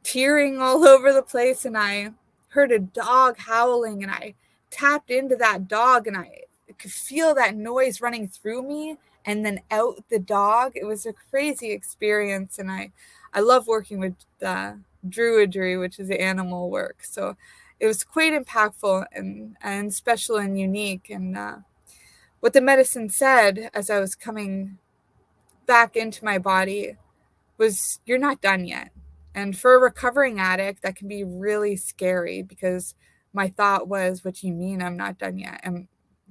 tearing all over the place. And I heard a dog howling, and I tapped into that dog, and I could feel that noise running through me, and then out the dog. It was a crazy experience. And I love working with druidry, which is animal work. So it was quite impactful and special and unique. And what the medicine said as I was coming back into my body was, you're not done yet. And for a recovering addict, that can be really scary, because my thought was, what do you mean I'm not done yet? And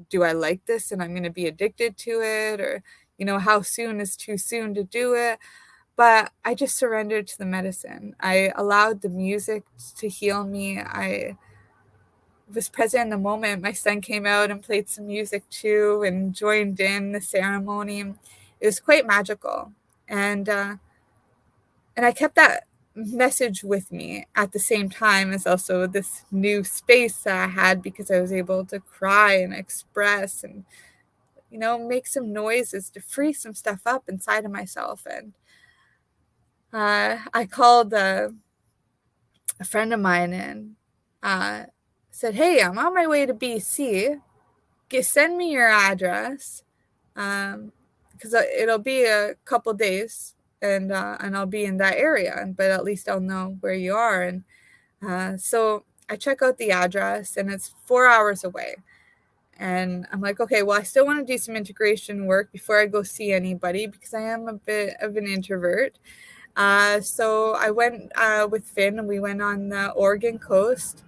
do I like this and I'm going to be addicted to it? Or, how soon is too soon to do it? But I just surrendered to the medicine. I allowed the music to heal me. I was present in the moment. My son came out and played some music too and joined in the ceremony. It was quite magical. And I kept that message with me at the same time as also this new space that I had, because I was able to cry and express and, make some noises to free some stuff up inside of myself. And I called a friend of mine and said, hey, I'm on my way to BC. Send me your address, because it'll be a couple days, and I'll be in that area, but at least I'll know where you are. And so I check out the address, and it's 4 hours away. And I'm like, okay, well, I still want to do some integration work before I go see anybody, because I am a bit of an introvert. So I went with Finn, and we went on the Oregon coast.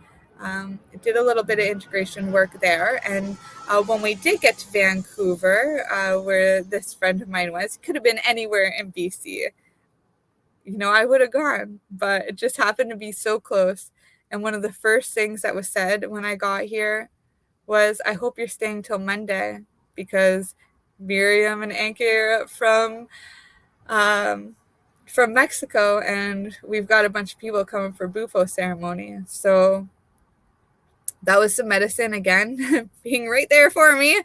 Did a little bit of integration work there. And when we did get to Vancouver, where this friend of mine was, could have been anywhere in BC. I would have gone, but it just happened to be so close. And one of the first things that was said when I got here was, I hope you're staying till Monday, because Miriam and Anke are from Mexico, and we've got a bunch of people coming for bufo ceremony. So that was some medicine again, being right there for me.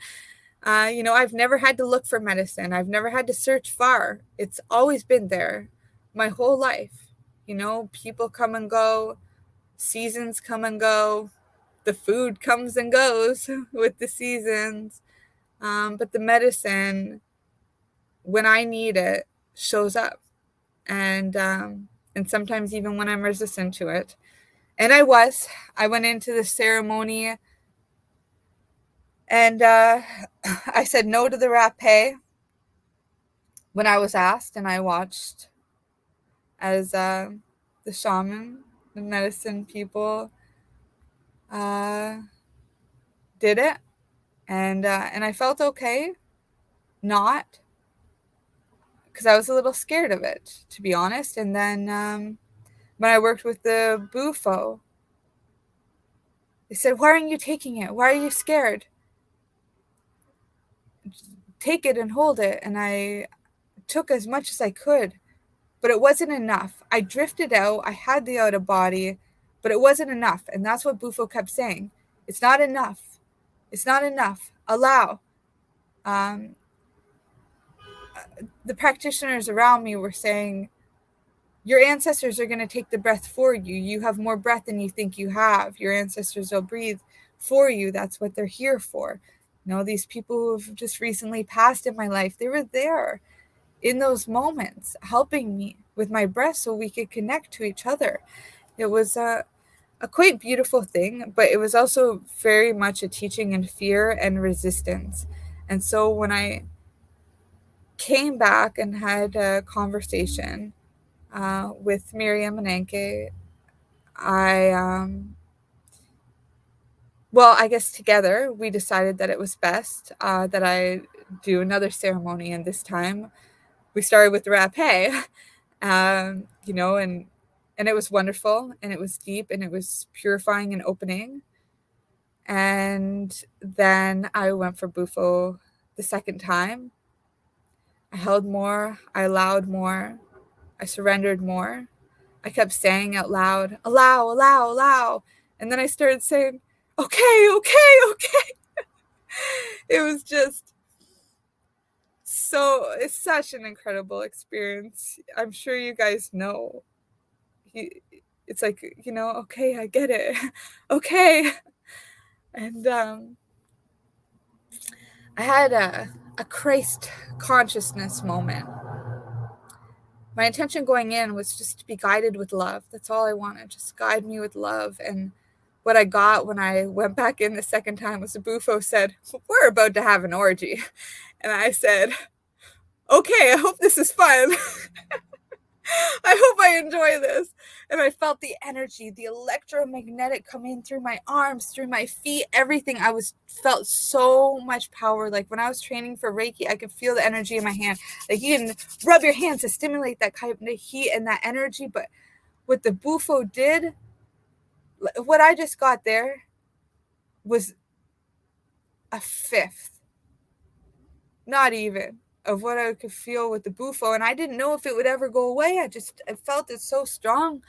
I've never had to look for medicine. I've never had to search far. It's always been there my whole life. People come and go, seasons come and go, the food comes and goes with the seasons. But the medicine, when I need it, shows up. And sometimes even when I'm resistant to it. And I went into the ceremony, and I said no to the rappeh when I was asked, and I watched as the shaman, the medicine people did it. And I felt okay, not, because I was a little scared of it, to be honest. And then when I worked with the bufo, they said, why aren't you taking it? Why are you scared? Take it and hold it. And I took as much as I could, but it wasn't enough. I drifted out. I had the out of body, but it wasn't enough. And that's what bufo kept saying. It's not enough. It's not enough. Allow. The practitioners around me were saying, your ancestors are going to take the breath for you. You have more breath than you think you have. Your ancestors will breathe for you. That's what they're here for. These people who have just recently passed in my life, they were there in those moments, helping me with my breath so we could connect to each other. It was a quite beautiful thing, but it was also very much a teaching in fear and resistance. And so when I came back and had a conversation with Miriam and Anke, I guess together we decided that it was best that I do another ceremony. And this time we started with the rappeh, and it was wonderful, and it was deep, and it was purifying and opening. And then I went for bufo the second time. I held more, I allowed more, I surrendered more. I kept saying out loud, allow, allow, allow. And then I started saying, okay, okay, okay. It was just it's such an incredible experience. I'm sure you guys know. It's like, okay, I get it. Okay. And I had a a Christ consciousness moment. My intention going in was just to be guided with love. That's all I wanted. Just guide me with love. And what I got when I went back in the second time was the bufo said, "We're about to have an orgy." And I said, "Okay, I hope this is fun." I hope I enjoy this. And I felt the energy, the electromagnetic coming through my arms, through my feet, everything. Felt so much power. Like when I was training for Reiki, I could feel the energy in my hand. Like you can rub your hands to stimulate that kind of heat and that energy. But what the bufo did, what I just got there was a fifth, not even, of what I could feel with the bufo. And I didn't know if it would ever go away. I felt it so strong.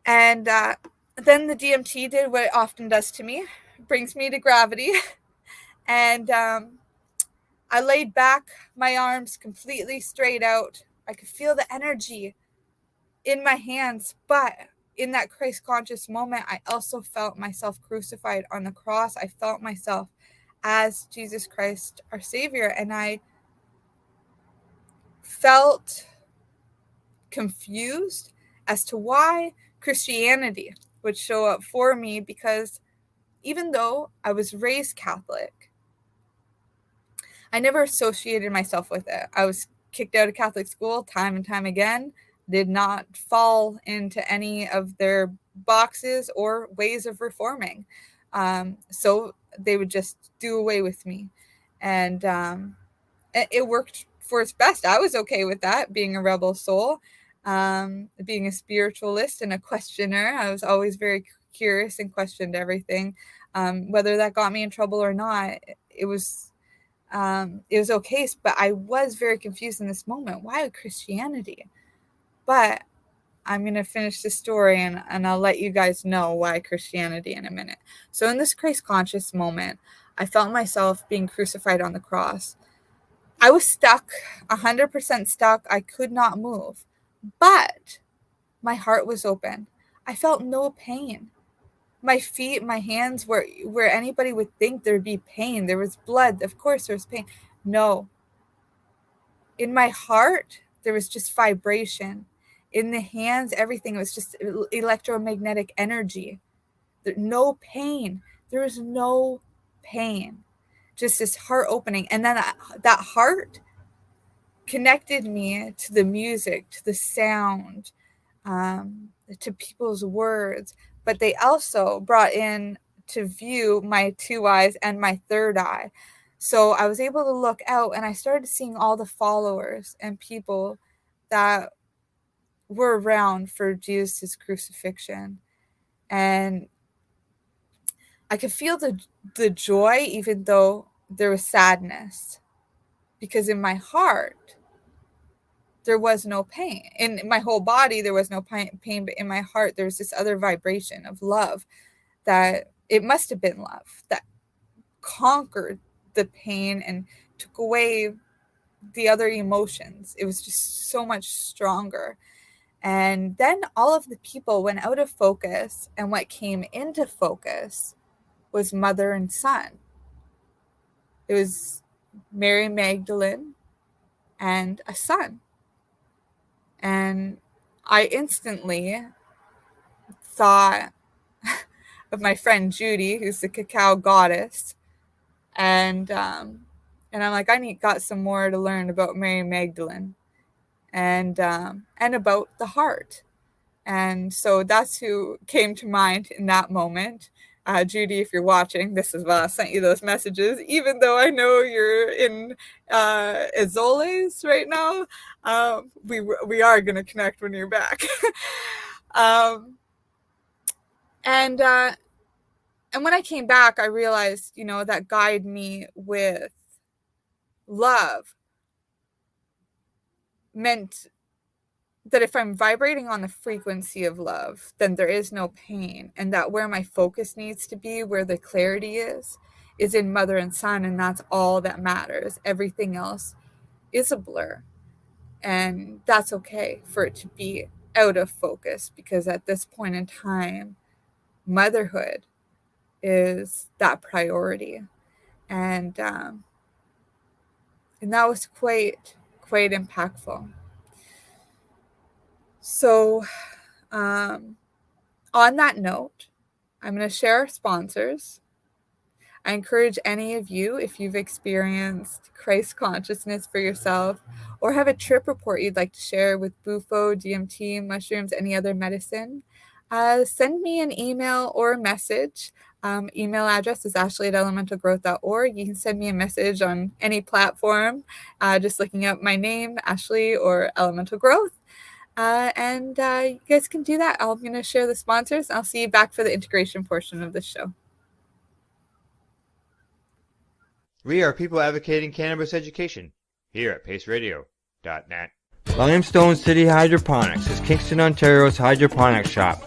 And then the DMT did what it often does to me, brings me to gravity. And I laid back, my arms completely straight out. I could feel the energy in my hands. But in that Christ conscious moment, I also felt myself crucified on the cross. I felt myself as Jesus Christ, our Savior. And I felt confused as to why Christianity would show up for me, because even though I was raised Catholic, I never associated myself with it. I was kicked out of Catholic school time and time again, did not fall into any of their boxes or ways of reforming. So they would just do away with me. And it worked for its best. I was okay with that, being a rebel soul, being a spiritualist and a questioner. I was always very curious and questioned everything. Whether that got me in trouble or not, it was okay. But I was very confused in this moment. Why Christianity? But I'm going to finish the story and I'll let you guys know why Christianity in a minute. So in this Christ conscious moment, I felt myself being crucified on the cross. I was stuck, 100% stuck. I could not move, but my heart was open. I felt no pain. My feet, my hands, where anybody would think there'd be pain. There was blood. Of course there was pain. No. In my heart, there was just vibration. In the hands, everything was just electromagnetic energy. No pain. There was no pain. Just this heart opening. And then that heart connected me to the music, to the sound, to people's words. But they also brought in to view my two eyes and my third eye. So I was able to look out and I started seeing all the followers and people that were around for Jesus' crucifixion. And I could feel the joy, even though there was sadness, because in my heart, there was no pain. In my whole body, there was no pain, but in my heart, there was this other vibration of love, that it must have been love that conquered the pain and took away the other emotions. It was just so much stronger. And then all of the people went out of focus, and what came into focus was mother and son. It was Mary Magdalene and a son. And I instantly thought of my friend Judy, who's the cacao goddess. And I'm like, got some more to learn about Mary Magdalene and about the heart. And so that's who came to mind in that moment. Judy, if you're watching, this is why I sent you those messages, even though I know you're in Azoles right now. We are going to connect when you're back. And when I came back, I realized, that guide me with love meant that if I'm vibrating on the frequency of love, then there is no pain. And that where my focus needs to be, where the clarity is in mother and son. And that's all that matters. Everything else is a blur. And that's okay for it to be out of focus, because at this point in time, motherhood is that priority. And And that was quite impactful. So on that note, I'm going to share our sponsors. I encourage any of you, if you've experienced Christ consciousness for yourself or have a trip report you'd like to share with bufo, DMT, mushrooms, any other medicine, send me an email or a message. Email address is ashley@elementalgrowth.org. You can send me a message on any platform, just looking up my name, Ashley, or Elemental Growth. And you guys can do that. I'm going to share the sponsors. I'll see you back for the integration portion of the show. We are people advocating cannabis education here at paceradio.net. Limestone City Hydroponics is Kingston, Ontario's hydroponics shop.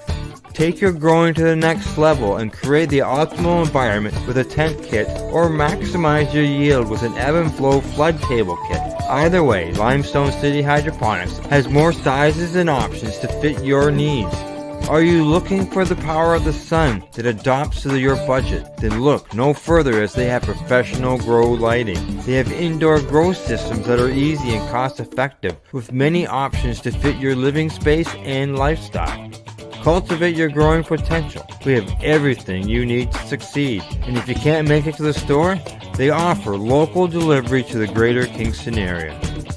Take your growing to the next level and create the optimal environment with a tent kit or maximize your yield with an ebb and flow flood table kit. Either way, Limestone City Hydroponics has more sizes and options to fit your needs. Are you looking for the power of the sun that adapts to your budget? Then look no further, as they have professional grow lighting. They have indoor grow systems that are easy and cost effective with many options to fit your living space and lifestyle. Cultivate your growing potential. We have everything you need to succeed. And if you can't make it to the store, they offer local delivery to the greater Kingston area.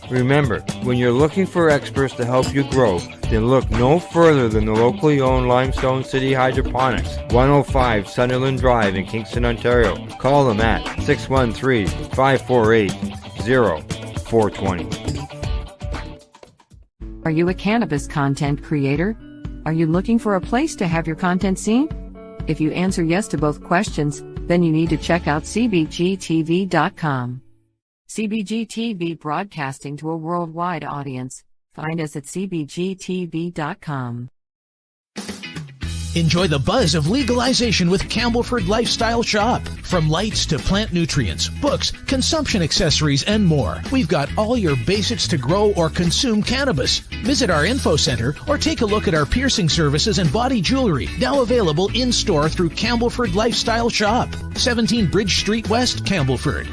Remember, when you're looking for experts to help you grow, then look no further than the locally owned Limestone City Hydroponics, 105 Sunderland Drive in Kingston, Ontario. Call them at 613-548-0420. Are you a cannabis content creator? Are you looking for a place to have your content seen? If you answer yes to both questions, then you need to check out cbgtv.com. CBG TV, broadcasting to a worldwide audience. Find us at cbgtv.com. Enjoy the buzz of legalization with Campbellford Lifestyle Shop. From lights to plant nutrients, books, consumption accessories, and more, we've got all your basics to grow or consume cannabis. Visit our info center or take a look at our piercing services and body jewelry, now available in-store through Campbellford Lifestyle Shop, 17 Bridge Street West, Campbellford.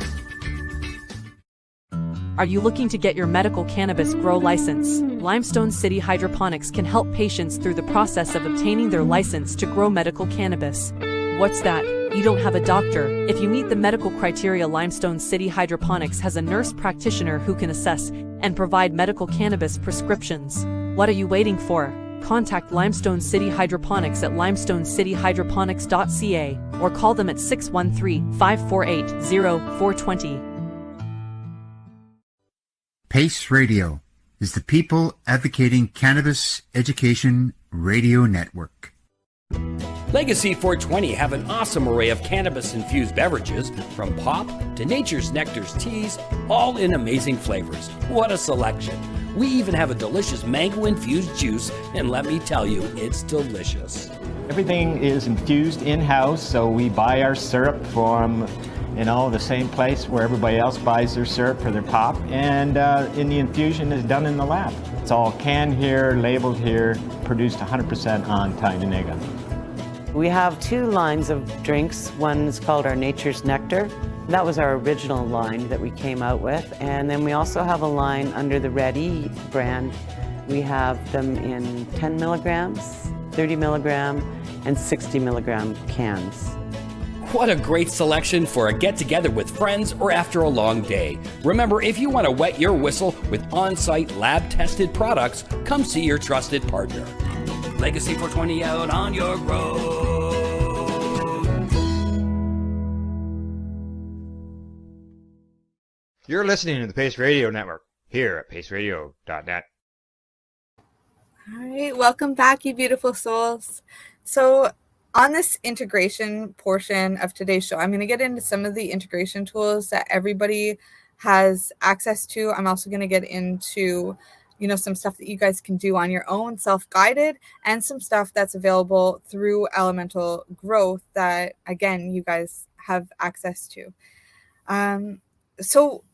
Are you looking to get your medical cannabis grow license? Limestone City Hydroponics can help patients through the process of obtaining their license to grow medical cannabis. What's that? You don't have a doctor. If you meet the medical criteria, Limestone City Hydroponics has a nurse practitioner who can assess and provide medical cannabis prescriptions. What are you waiting for? Contact Limestone City Hydroponics at limestonecityhydroponics.ca or call them at 613-548-0420. Pace Radio is the people advocating cannabis education radio network. Legacy 420 have an awesome array of cannabis-infused beverages, from pop to Nature's Nectar's teas, all in amazing flavors. What a selection! We even have a delicious mango-infused juice, and let me tell you, it's delicious. Everything is infused in-house, so we buy our syrup from the same place where everybody else buys their syrup for their pop, and the infusion is done in the lab. It's all canned here, labeled here, produced 100% on Tyndonega. We have two lines of drinks. One is called our Nature's Nectar. That was our original line that we came out with. And then we also have a line under the Red E brand. We have them in 10 milligrams, 30 milligram, and 60 milligram cans. What a great selection for a get-together with friends or after a long day. Remember, if you want to wet your whistle with on-site lab-tested products, come see your trusted partner. Legacy 420 out on your road. You're listening to the Pace Radio Network here at paceradio.net. All right, welcome back, you beautiful souls. So on this integration portion of today's show, I'm going to get into some of the integration tools that everybody has access to. I'm also going to get into, some stuff that you guys can do on your own, self-guided, and some stuff that's available through Elemental Growth that, again, you guys have access to. So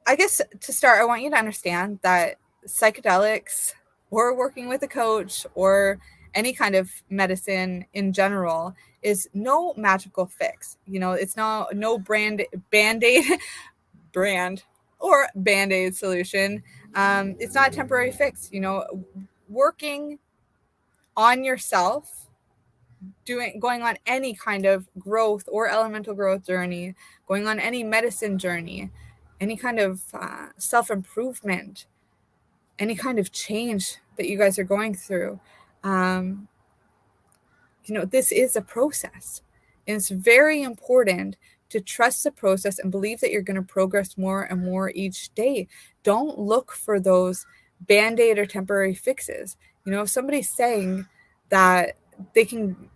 I guess to start, I want you to understand that psychedelics or working with a coach or any kind of medicine in general is no magical fix. It's no band-aid brand or Band-Aid solution. It's not a temporary fix. Working on yourself, going on any kind of growth or elemental growth journey, going on any medicine journey, any kind of self-improvement, any kind of change that you guys are going through. This is a process. And it's very important to trust the process and believe that you're going to progress more and more each day. Don't look for those Band-Aid or temporary fixes. If somebody's saying that they can,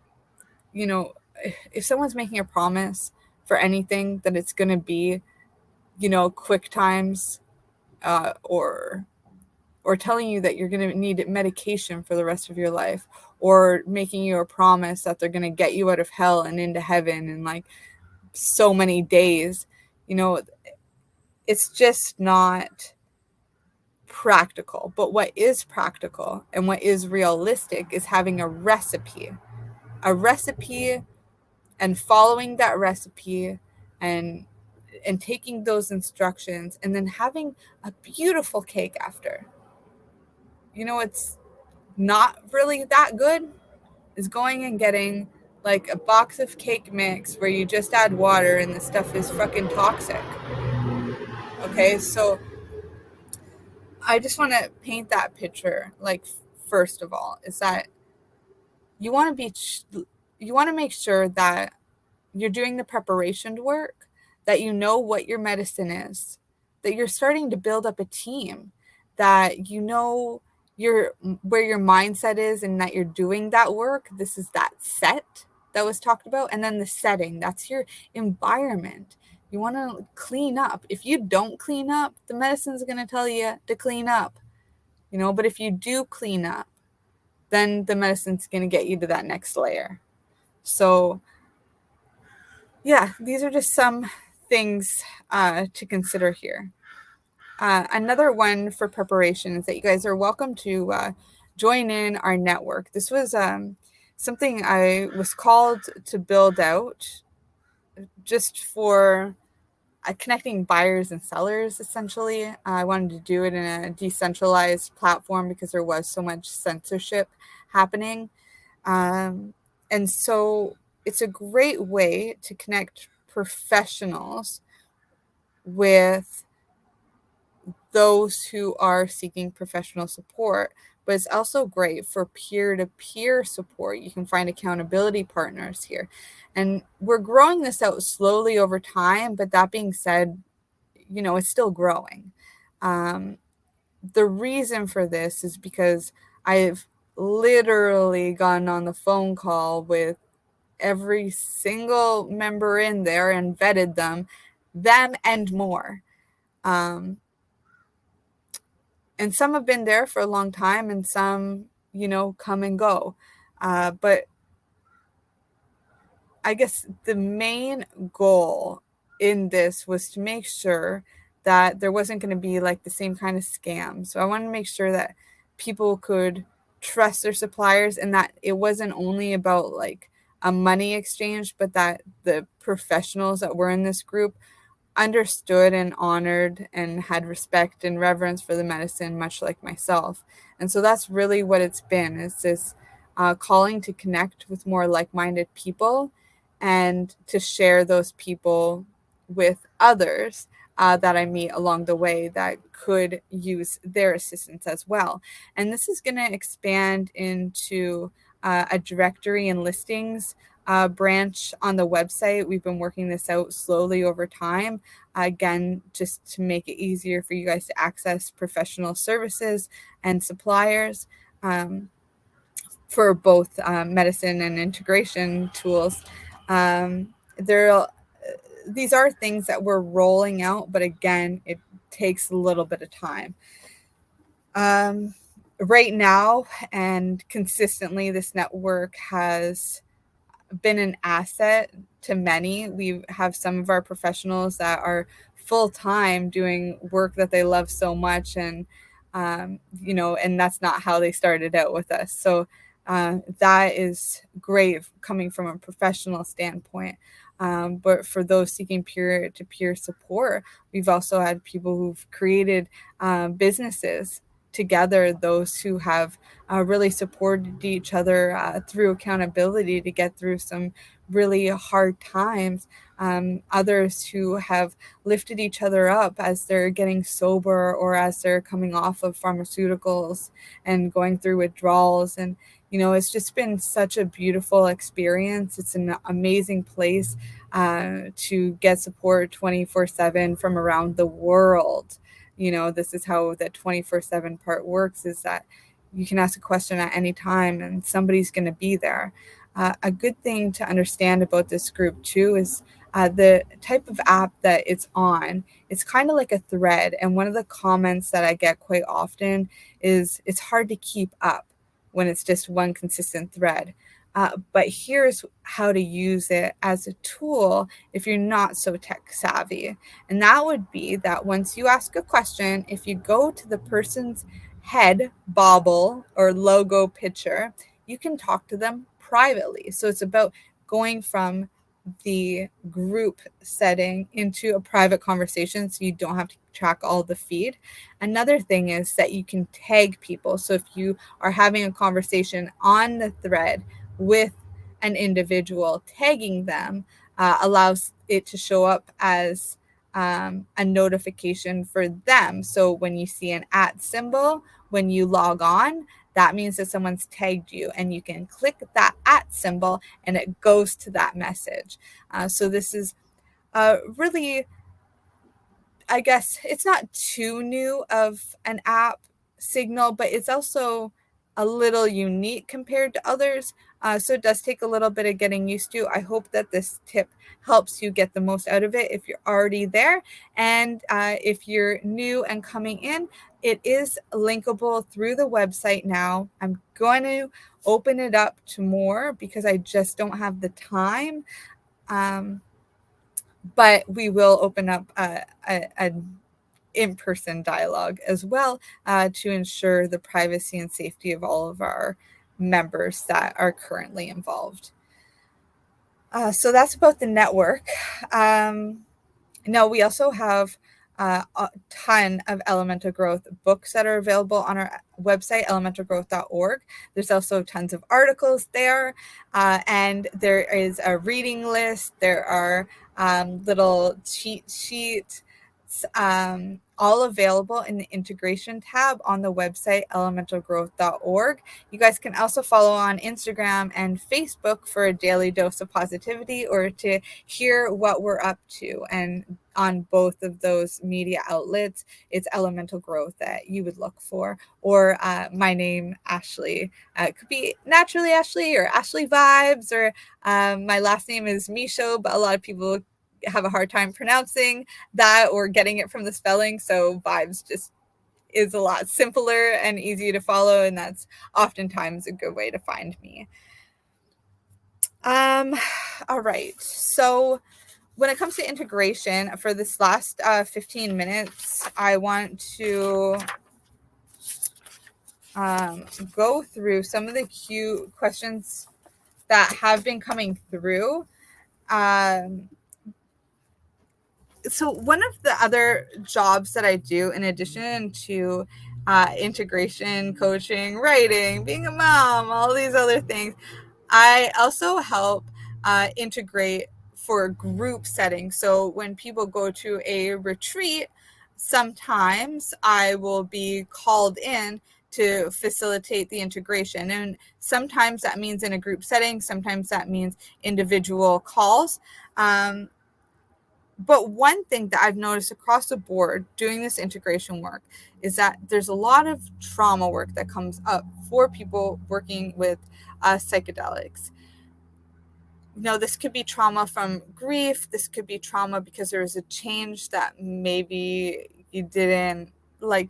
if someone's making a promise for anything, that it's going to be, quick times, or telling you that you're going to need medication for the rest of your life, or making you a promise that they're going to get you out of hell and into heaven in like so many days, it's just not practical. But what is practical and what is realistic is having a recipe and following that recipe and taking those instructions, and then having a beautiful cake after. It's not really that good is going and getting like a box of cake mix where you just add water and the stuff is fucking toxic. Okay, so I just want to paint that picture. Like, first of all, is that you want to make sure that you're doing the preparation work, that you know what your medicine is, that you're starting to build up a team, that where your mindset is, and that you're doing that work. This is that set that was talked about. And then the setting, that's your environment. You want to clean up. If you don't clean up, the medicine's going to tell you to clean up, but if you do clean up, then the medicine's going to get you to that next layer. So yeah, these are just some things to consider here. Another one for preparation is that you guys are welcome to join in our network. This was something I was called to build out just for connecting buyers and sellers, essentially. I wanted to do it in a decentralized platform because there was so much censorship happening. And so it's a great way to connect professionals with those who are seeking professional support, but it's also great for peer-to-peer support. You can find accountability partners here. And we're growing this out slowly over time, but that being said, it's still growing. The reason for this is because I've literally gotten on the phone call with every single member in there and vetted them and more. And some have been there for a long time, and some, come and go. But I guess the main goal in this was to make sure that there wasn't going to be like the same kind of scam. So I wanted to make sure that people could trust their suppliers, and that it wasn't only about like a money exchange, but that the professionals that were in this group understood and honored and had respect and reverence for the medicine, much like myself. And so that's really what it's been, is this calling to connect with more like-minded people and to share those people with others that I meet along the way that could use their assistance as well. And this is going to expand into a directory and listings branch on the website. We've been working this out slowly over time, again, just to make it easier for you guys to access professional services and suppliers for both medicine and integration tools. These are things that we're rolling out, but again, it takes a little bit of time. Right now and consistently, this network has been an asset to many. We have some of our professionals that are full-time doing work that they love so much, and and that's not how they started out with us. So that is great coming from a professional standpoint. But for those seeking peer-to-peer support, we've also had people who've created businesses together, those who have really supported each other through accountability to get through some really hard times. Others who have lifted each other up as they're getting sober or as they're coming off of pharmaceuticals and going through withdrawals. And, it's just been such a beautiful experience. It's an amazing place to get support 24/7 from around the world. This is how the 24/7 part works, is that you can ask a question at any time and somebody's going to be there. A good thing to understand about this group too is the type of app that it's on. It's kind of like a thread. And one of the comments that I get quite often is it's hard to keep up when it's just one consistent thread. But here's how to use it as a tool if you're not so tech savvy. And that would be that once you ask a question, if you go to the person's head bobble or logo picture, you can talk to them privately. So it's about going from the group setting into a private conversation so you don't have to track all the feed. Another thing is that you can tag people. So if you are having a conversation on the thread with an individual, tagging them allows it to show up as a notification for them. So when you see an @ symbol, when you log on, that means that someone's tagged you, and you can click that @ symbol and it goes to that message. So this is really, I guess it's not too new of an app signal, but it's also a little unique compared to others. So it does take a little bit of getting used to. I hope that this tip helps you get the most out of it if you're already there. And if you're new and coming in, it is linkable through the website now. I'm going to open it up to more because I just don't have the time. But we will open up an in-person dialogue as well to ensure the privacy and safety of all of our members that are currently involved. So that's about the network. Now we also have a ton of elemental growth books that are available on our website, elementalgrowth.org. There's also tons of articles there, and there is a reading list. There are little cheat sheets, all available in the integration tab on the website, elementalgrowth.org. You guys can also follow on Instagram and Facebook for a daily dose of positivity or to hear what we're up to. And on both of those media outlets, it's Elemental Growth that you would look for. Or my name, Ashley. It could be Naturally Ashley or Ashley Vibes, or my last name is Michaud, but a lot of people have a hard time pronouncing that or getting it from the spelling. So Vibes just is a lot simpler and easy to follow. And that's oftentimes a good way to find me. All right. So when it comes to integration, for this last 15 minutes, I want to go through some of the cute questions that have been coming through. So one of the other jobs that I do, in addition to integration, coaching, writing, being a mom, all these other things, I also help integrate for group settings. So when people go to a retreat, sometimes I will be called in to facilitate the integration. And sometimes that means in a group setting, sometimes that means individual calls. But one thing that I've noticed across the board doing this integration work is that there's a lot of trauma work that comes up for people working with psychedelics. This could be trauma from grief. This could be trauma because there was a change that maybe you didn't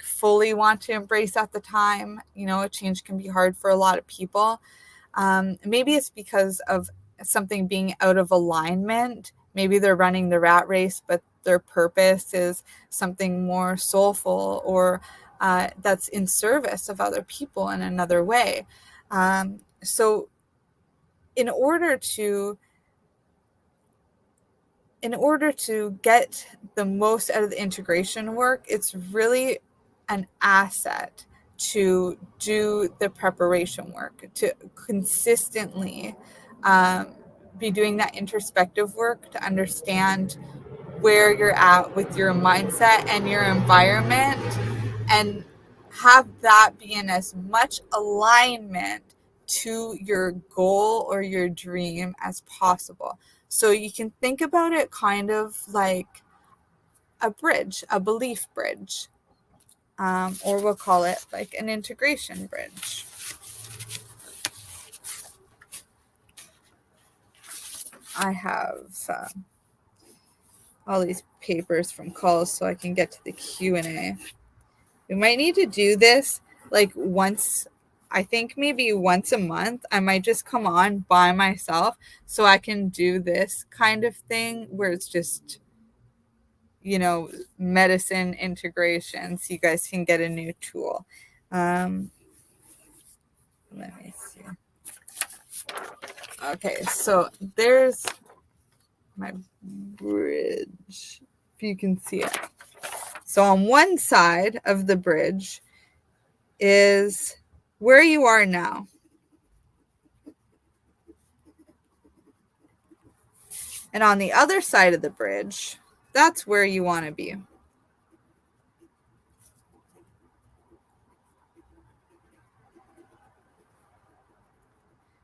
fully want to embrace at the time. A change can be hard for a lot of people. Maybe it's because of something being out of alignment. Maybe they're running the rat race, but their purpose is something more soulful or that's in service of other people in another way. So in order to get the most out of the integration work, it's really an asset to do the preparation work, to consistently be doing that introspective work to understand where you're at with your mindset and your environment, and have that be in as much alignment to your goal or your dream as possible. So you can think about it kind of like a bridge, a belief bridge, or we'll call it like an integration bridge. I have all these papers from calls so I can get to the Q&A. We might need to do this like once, I think maybe once a month. I might just come on by myself so I can do this kind of thing where it's just, you know, medicine integration, so you guys can get a new tool. Let me see. Okay, so there's my bridge, if you can see it. So on one side of the bridge is where you are now. And on the other side of the bridge, that's where you want to be.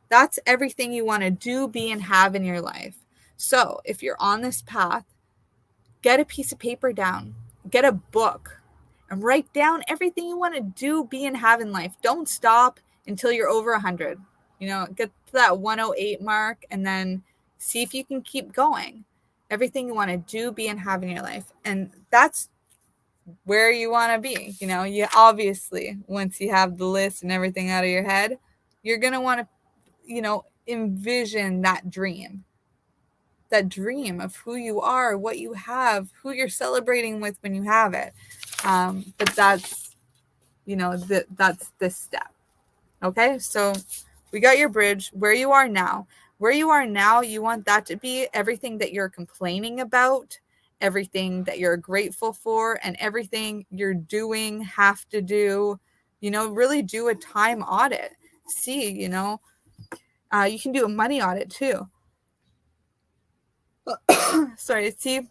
That's everything you want to do, be, and have in your life. So if you're on this path, get a piece of paper down, get a book, and write down everything you want to do, be, and have in life. Don't stop until you're over 100. You know, get to that 108 mark and then see if you can keep going. Everything you want to do, be, and have in your life. And that's where you want to be. You know, you obviously, once you have the list and everything out of your head, you're going to want to, you know, envision that dream of who you are, what you have, who you're celebrating with when you have it. But that's, you know, that's this step. Okay, so we got your bridge, where you are now. Where you are now, you want that to be everything that you're complaining about, everything that you're grateful for, and everything you're doing, have to do. You know, really do a time audit. See, you know, you can do a money audit too. Sorry, see,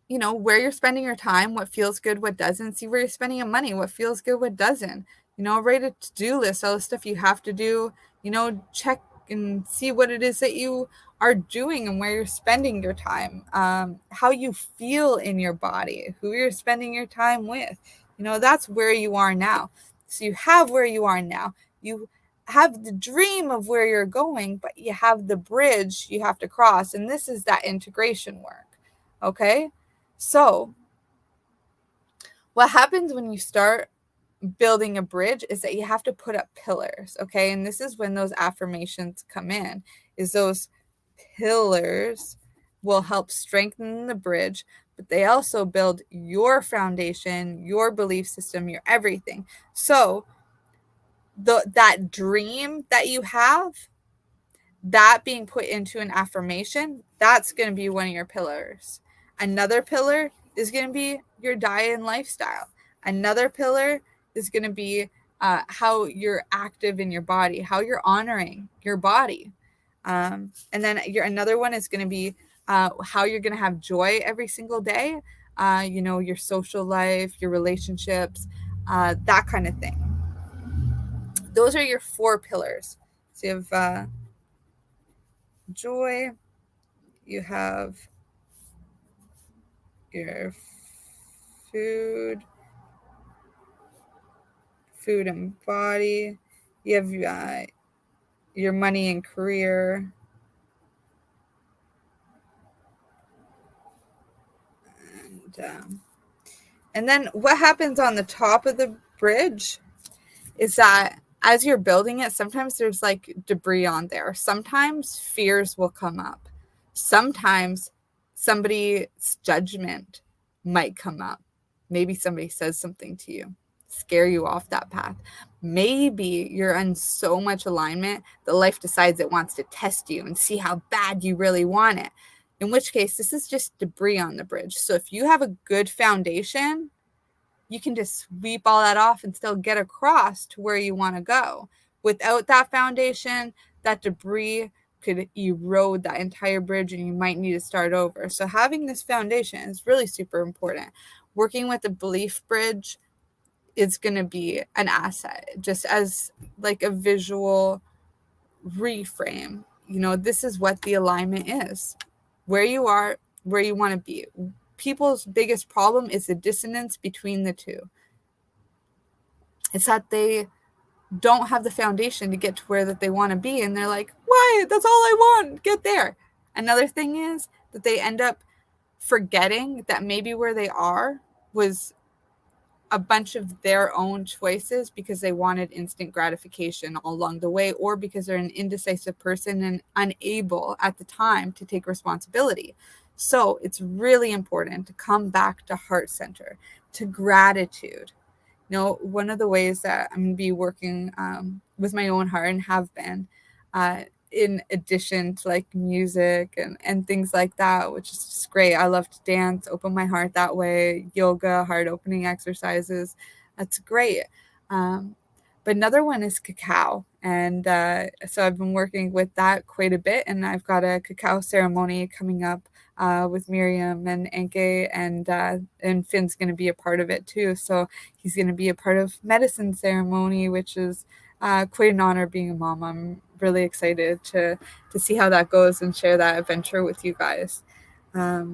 you know, where you're spending your time, what feels good, what doesn't. See where you're spending your money, what feels good, what doesn't. You know, write a to-do list, all the stuff you have to do. You know, check and see what it is that you are doing and where you're spending your time, how you feel in your body, who you're spending your time with. You know, that's where you are now. So you have where you are now. You have the dream of where you're going, but you have the bridge you have to cross. And this is that integration work. Okay. So what happens when you start building a bridge is that you have to put up pillars. Okay. And this is when those affirmations come in, is those pillars will help strengthen the bridge, but they also build your foundation, your belief system, your everything. So that dream that you have, that being put into an affirmation, that's going to be one of your pillars. Another pillar is going to be your diet and lifestyle. Another pillar is going to be how you're active in your body, how you're honoring your body. And then another one is going to be how you're going to have joy every single day, you know, your social life, your relationships, that kind of thing. Those are your 4 pillars. So you have joy, you have your food and body, you have your money and career, and then what happens on the top of the bridge is that as you're building it, sometimes there's like debris on there. Sometimes fears will come up. Sometimes somebody's judgment might come up. Maybe somebody says something to you. scare you off that path. Maybe you're in so much alignment that life decides it wants to test you and see how bad you really want it. In which case, this is just debris on the bridge. So if you have a good foundation, you can just sweep all that off and still get across to where you want to go. Without that foundation, that debris could erode that entire bridge and you might need to start over. So having this foundation is really super important. Working with a belief bridge is going to be an asset, just as like a visual reframe. This is what the alignment is. Where you are, where you want to be. People's biggest problem is the dissonance between the two. It's that they don't have the foundation to get to where that they want to be, and they're like, why? That's all I want. Get there. Another thing is that they end up forgetting that maybe where they are was a bunch of their own choices because they wanted instant gratification all along the way, or because they're an indecisive person and unable at the time to take responsibility. So it's really important to come back to heart center, to gratitude. One of the ways that I'm going to be working with my own heart and have been, in addition to like music and things like that, which is just great. I love to dance, open my heart that way, yoga, heart opening exercises. That's great. But another one is cacao. And so I've been working with that quite a bit. And I've got a cacao ceremony coming up with Miriam and Enke, and Finn's going to be a part of it too. So he's going to be a part of medicine ceremony, which is quite an honor being a mom. I'm really excited to see how that goes and share that adventure with you guys. But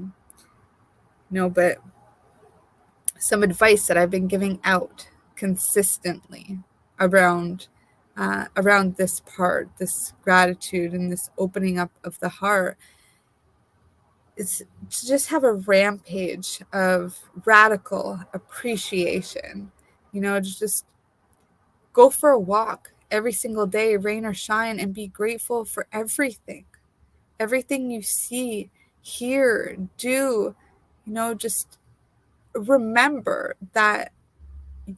some advice that I've been giving out consistently around this part, this gratitude and this opening up of the heart, is to just have a rampage of radical appreciation. To just go for a walk every single day, rain or shine, and be grateful for everything you see, hear, do. Just remember that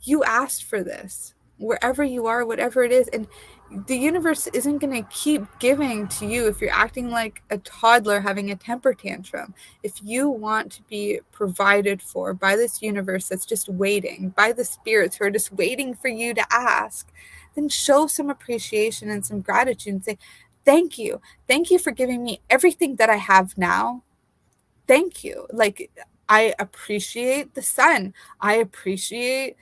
you asked for this wherever you are, whatever it is. And the universe isn't going to keep giving to you if you're acting like a toddler having a temper tantrum. If you want to be provided for by this universe that's just waiting, by the spirits who are just waiting for you to ask, then show some appreciation and some gratitude and say, thank you. Thank you for giving me everything that I have now. Thank you. Like, I appreciate the sun. I appreciate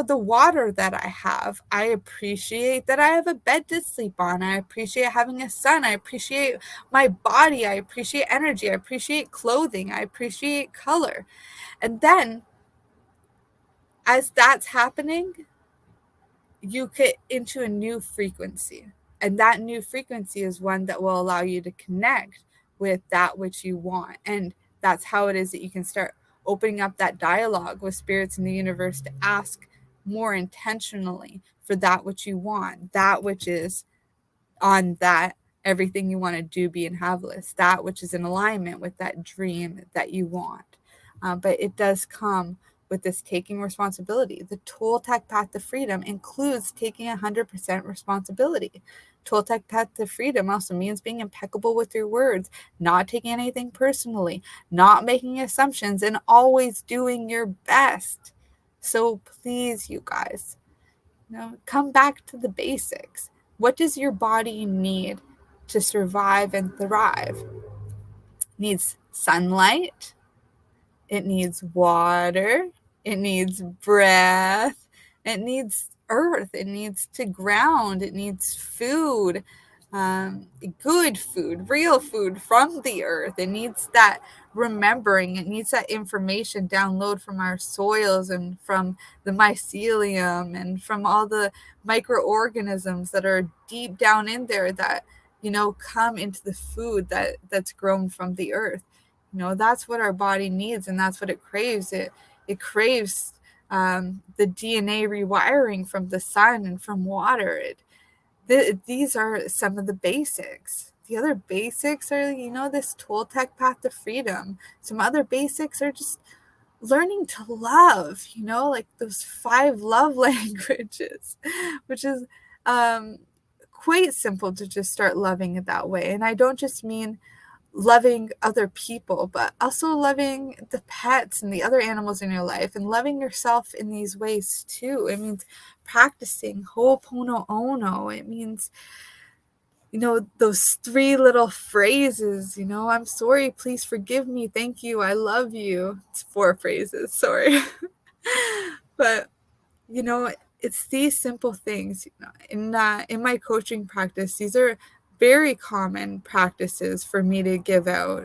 the water that I have. I appreciate that I have a bed to sleep on. I appreciate having a son. I appreciate my body. I appreciate energy. I appreciate clothing. I appreciate color. And then as that's happening, you get into a new frequency. And that new frequency is one that will allow you to connect with that which you want. And that's how it is that you can start opening up that dialogue with spirits in the universe to ask more intentionally for that which you want, that which is on that everything you want to do, be, and have list, that which is in alignment with that dream that you want. But it does come with this taking responsibility. The Toltec path to freedom includes taking 100% responsibility. Toltec path to freedom also means being impeccable with your words, not taking anything personally, not making assumptions, and always doing your best. So please, you guys, come back to the basics. What does your body need to survive and thrive? It needs sunlight. It needs water. It needs breath. It needs earth. It needs to ground. It needs food, good food, real food from the earth. It needs that remembering. It needs that information download from our soils and from the mycelium and from all the microorganisms that are deep down in there that come into the food that's grown from the earth. That's what our body needs, and that's what it craves. It craves the DNA rewiring from the sun and from water. These are some of the basics. The other basics are, this Toltec path to freedom. Some other basics are just learning to love, like those 5 love languages, which is quite simple to just start loving it that way. And I don't just mean loving other people, but also loving the pets and the other animals in your life, and loving yourself in these ways too. It means practicing Ho'oponopono. It means, those 3 little phrases, I'm sorry, please forgive me, thank you, I love you. It's 4 phrases, sorry. But, it's these simple things. In my coaching practice, these are very common practices for me to give out,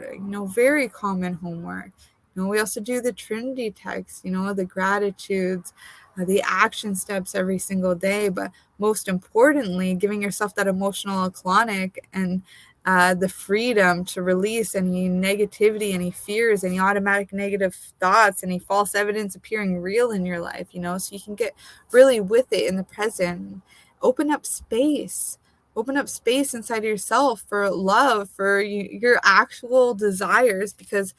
very common homework. We also do the Trinity text, the gratitudes, the action steps every single day, but most importantly, giving yourself that emotional clonic and the freedom to release any negativity, any fears, any automatic negative thoughts, any false evidence appearing real in your life, so you can get really with it in the present. Open up space inside of yourself for love, for your actual desires, because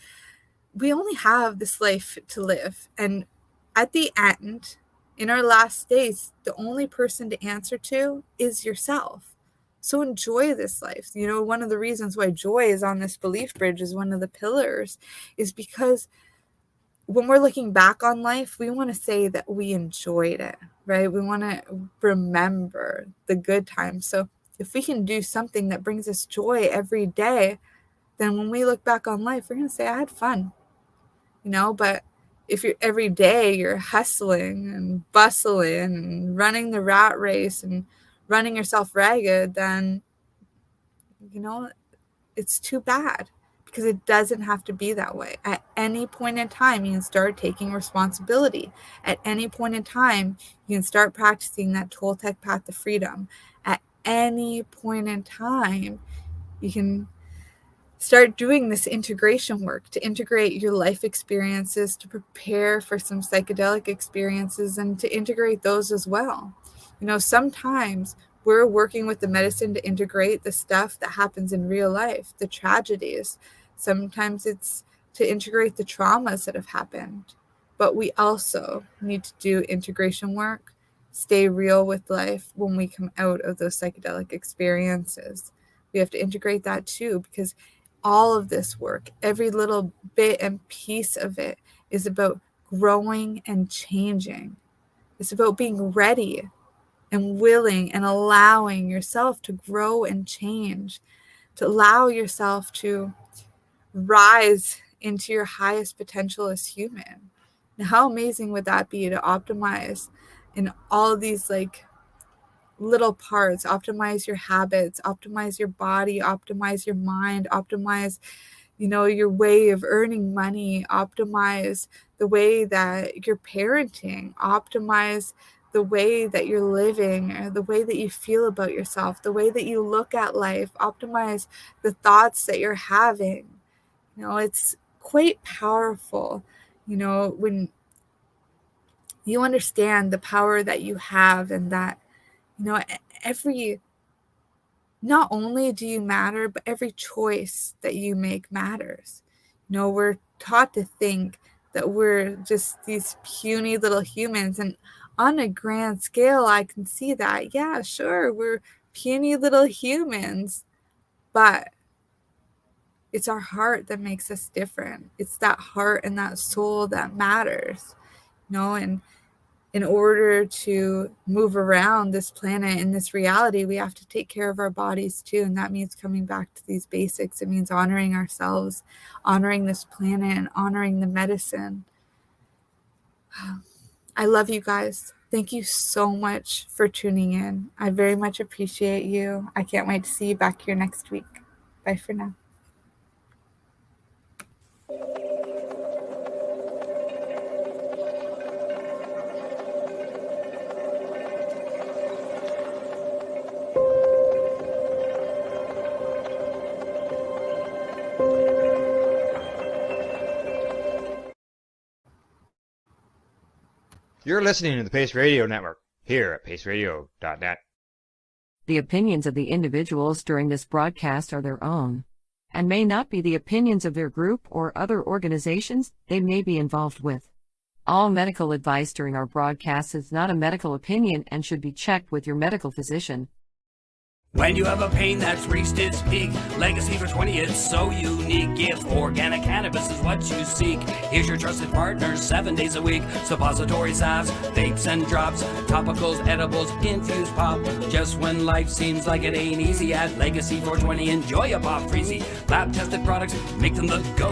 we only have this life to live. And at the end, in our last days, the only person to answer to is yourself. So enjoy this life. One of the reasons why joy is on this belief bridge, is one of the pillars, is because when we're looking back on life, we want to say that we enjoyed it, right? We want to remember the good times. So if we can do something that brings us joy every day, then when we look back on life, we're going to say, I had fun, but if every day you're hustling and bustling and running the rat race and running yourself ragged, then, it's too bad, because it doesn't have to be that way. At any point in time, you can start taking responsibility. At any point in time, you can start practicing that Toltec path to freedom. At any point in time, you can start doing this integration work to integrate your life experiences, to prepare for some psychedelic experiences, and to integrate those as well. Sometimes we're working with the medicine to integrate the stuff that happens in real life, the tragedies. Sometimes it's to integrate the traumas that have happened. But we also need to do integration work, stay real with life when we come out of those psychedelic experiences. We have to integrate that too, because all of this work, every little bit and piece of it, is about growing and changing. It's about being ready and willing and allowing yourself to grow and change, to allow yourself to rise into your highest potential as human. Now, how amazing would that be to optimize in all of these little parts, optimize your habits, optimize your body, optimize your mind, optimize, your way of earning money, optimize the way that you're parenting, optimize the way that you're living, or the way that you feel about yourself, the way that you look at life, optimize the thoughts that you're having. It's quite powerful, when you understand the power that you have, and that, not only do you matter, but every choice that you make matters. We're taught to think that we're just these puny little humans, and on a grand scale, I can see that. Yeah, sure, we're puny little humans, but it's our heart that makes us different. It's that heart and that soul that matters, and in order to move around this planet and this reality, we have to take care of our bodies too. And that means coming back to these basics. It means honoring ourselves, honoring this planet, and honoring the medicine. I love you guys. Thank you so much for tuning in. I very much appreciate you. I can't wait to see you back here next week. Bye for now. You're listening to the Pace Radio Network, here at paceradio.net. The opinions of the individuals during this broadcast are their own, and may not be the opinions of their group or other organizations they may be involved with. All medical advice during our broadcast is not a medical opinion and should be checked with your medical physician. When you have a pain that's reached its peak, Legacy for 20, it's so unique. If organic cannabis is what you seek, here's your trusted partner 7 days a week. Suppository salves, vapes and drops, topicals, edibles, infused pop. Just when life seems like it ain't easy, at Legacy 420, enjoy a pop freezy. Lab tested products, make them look go.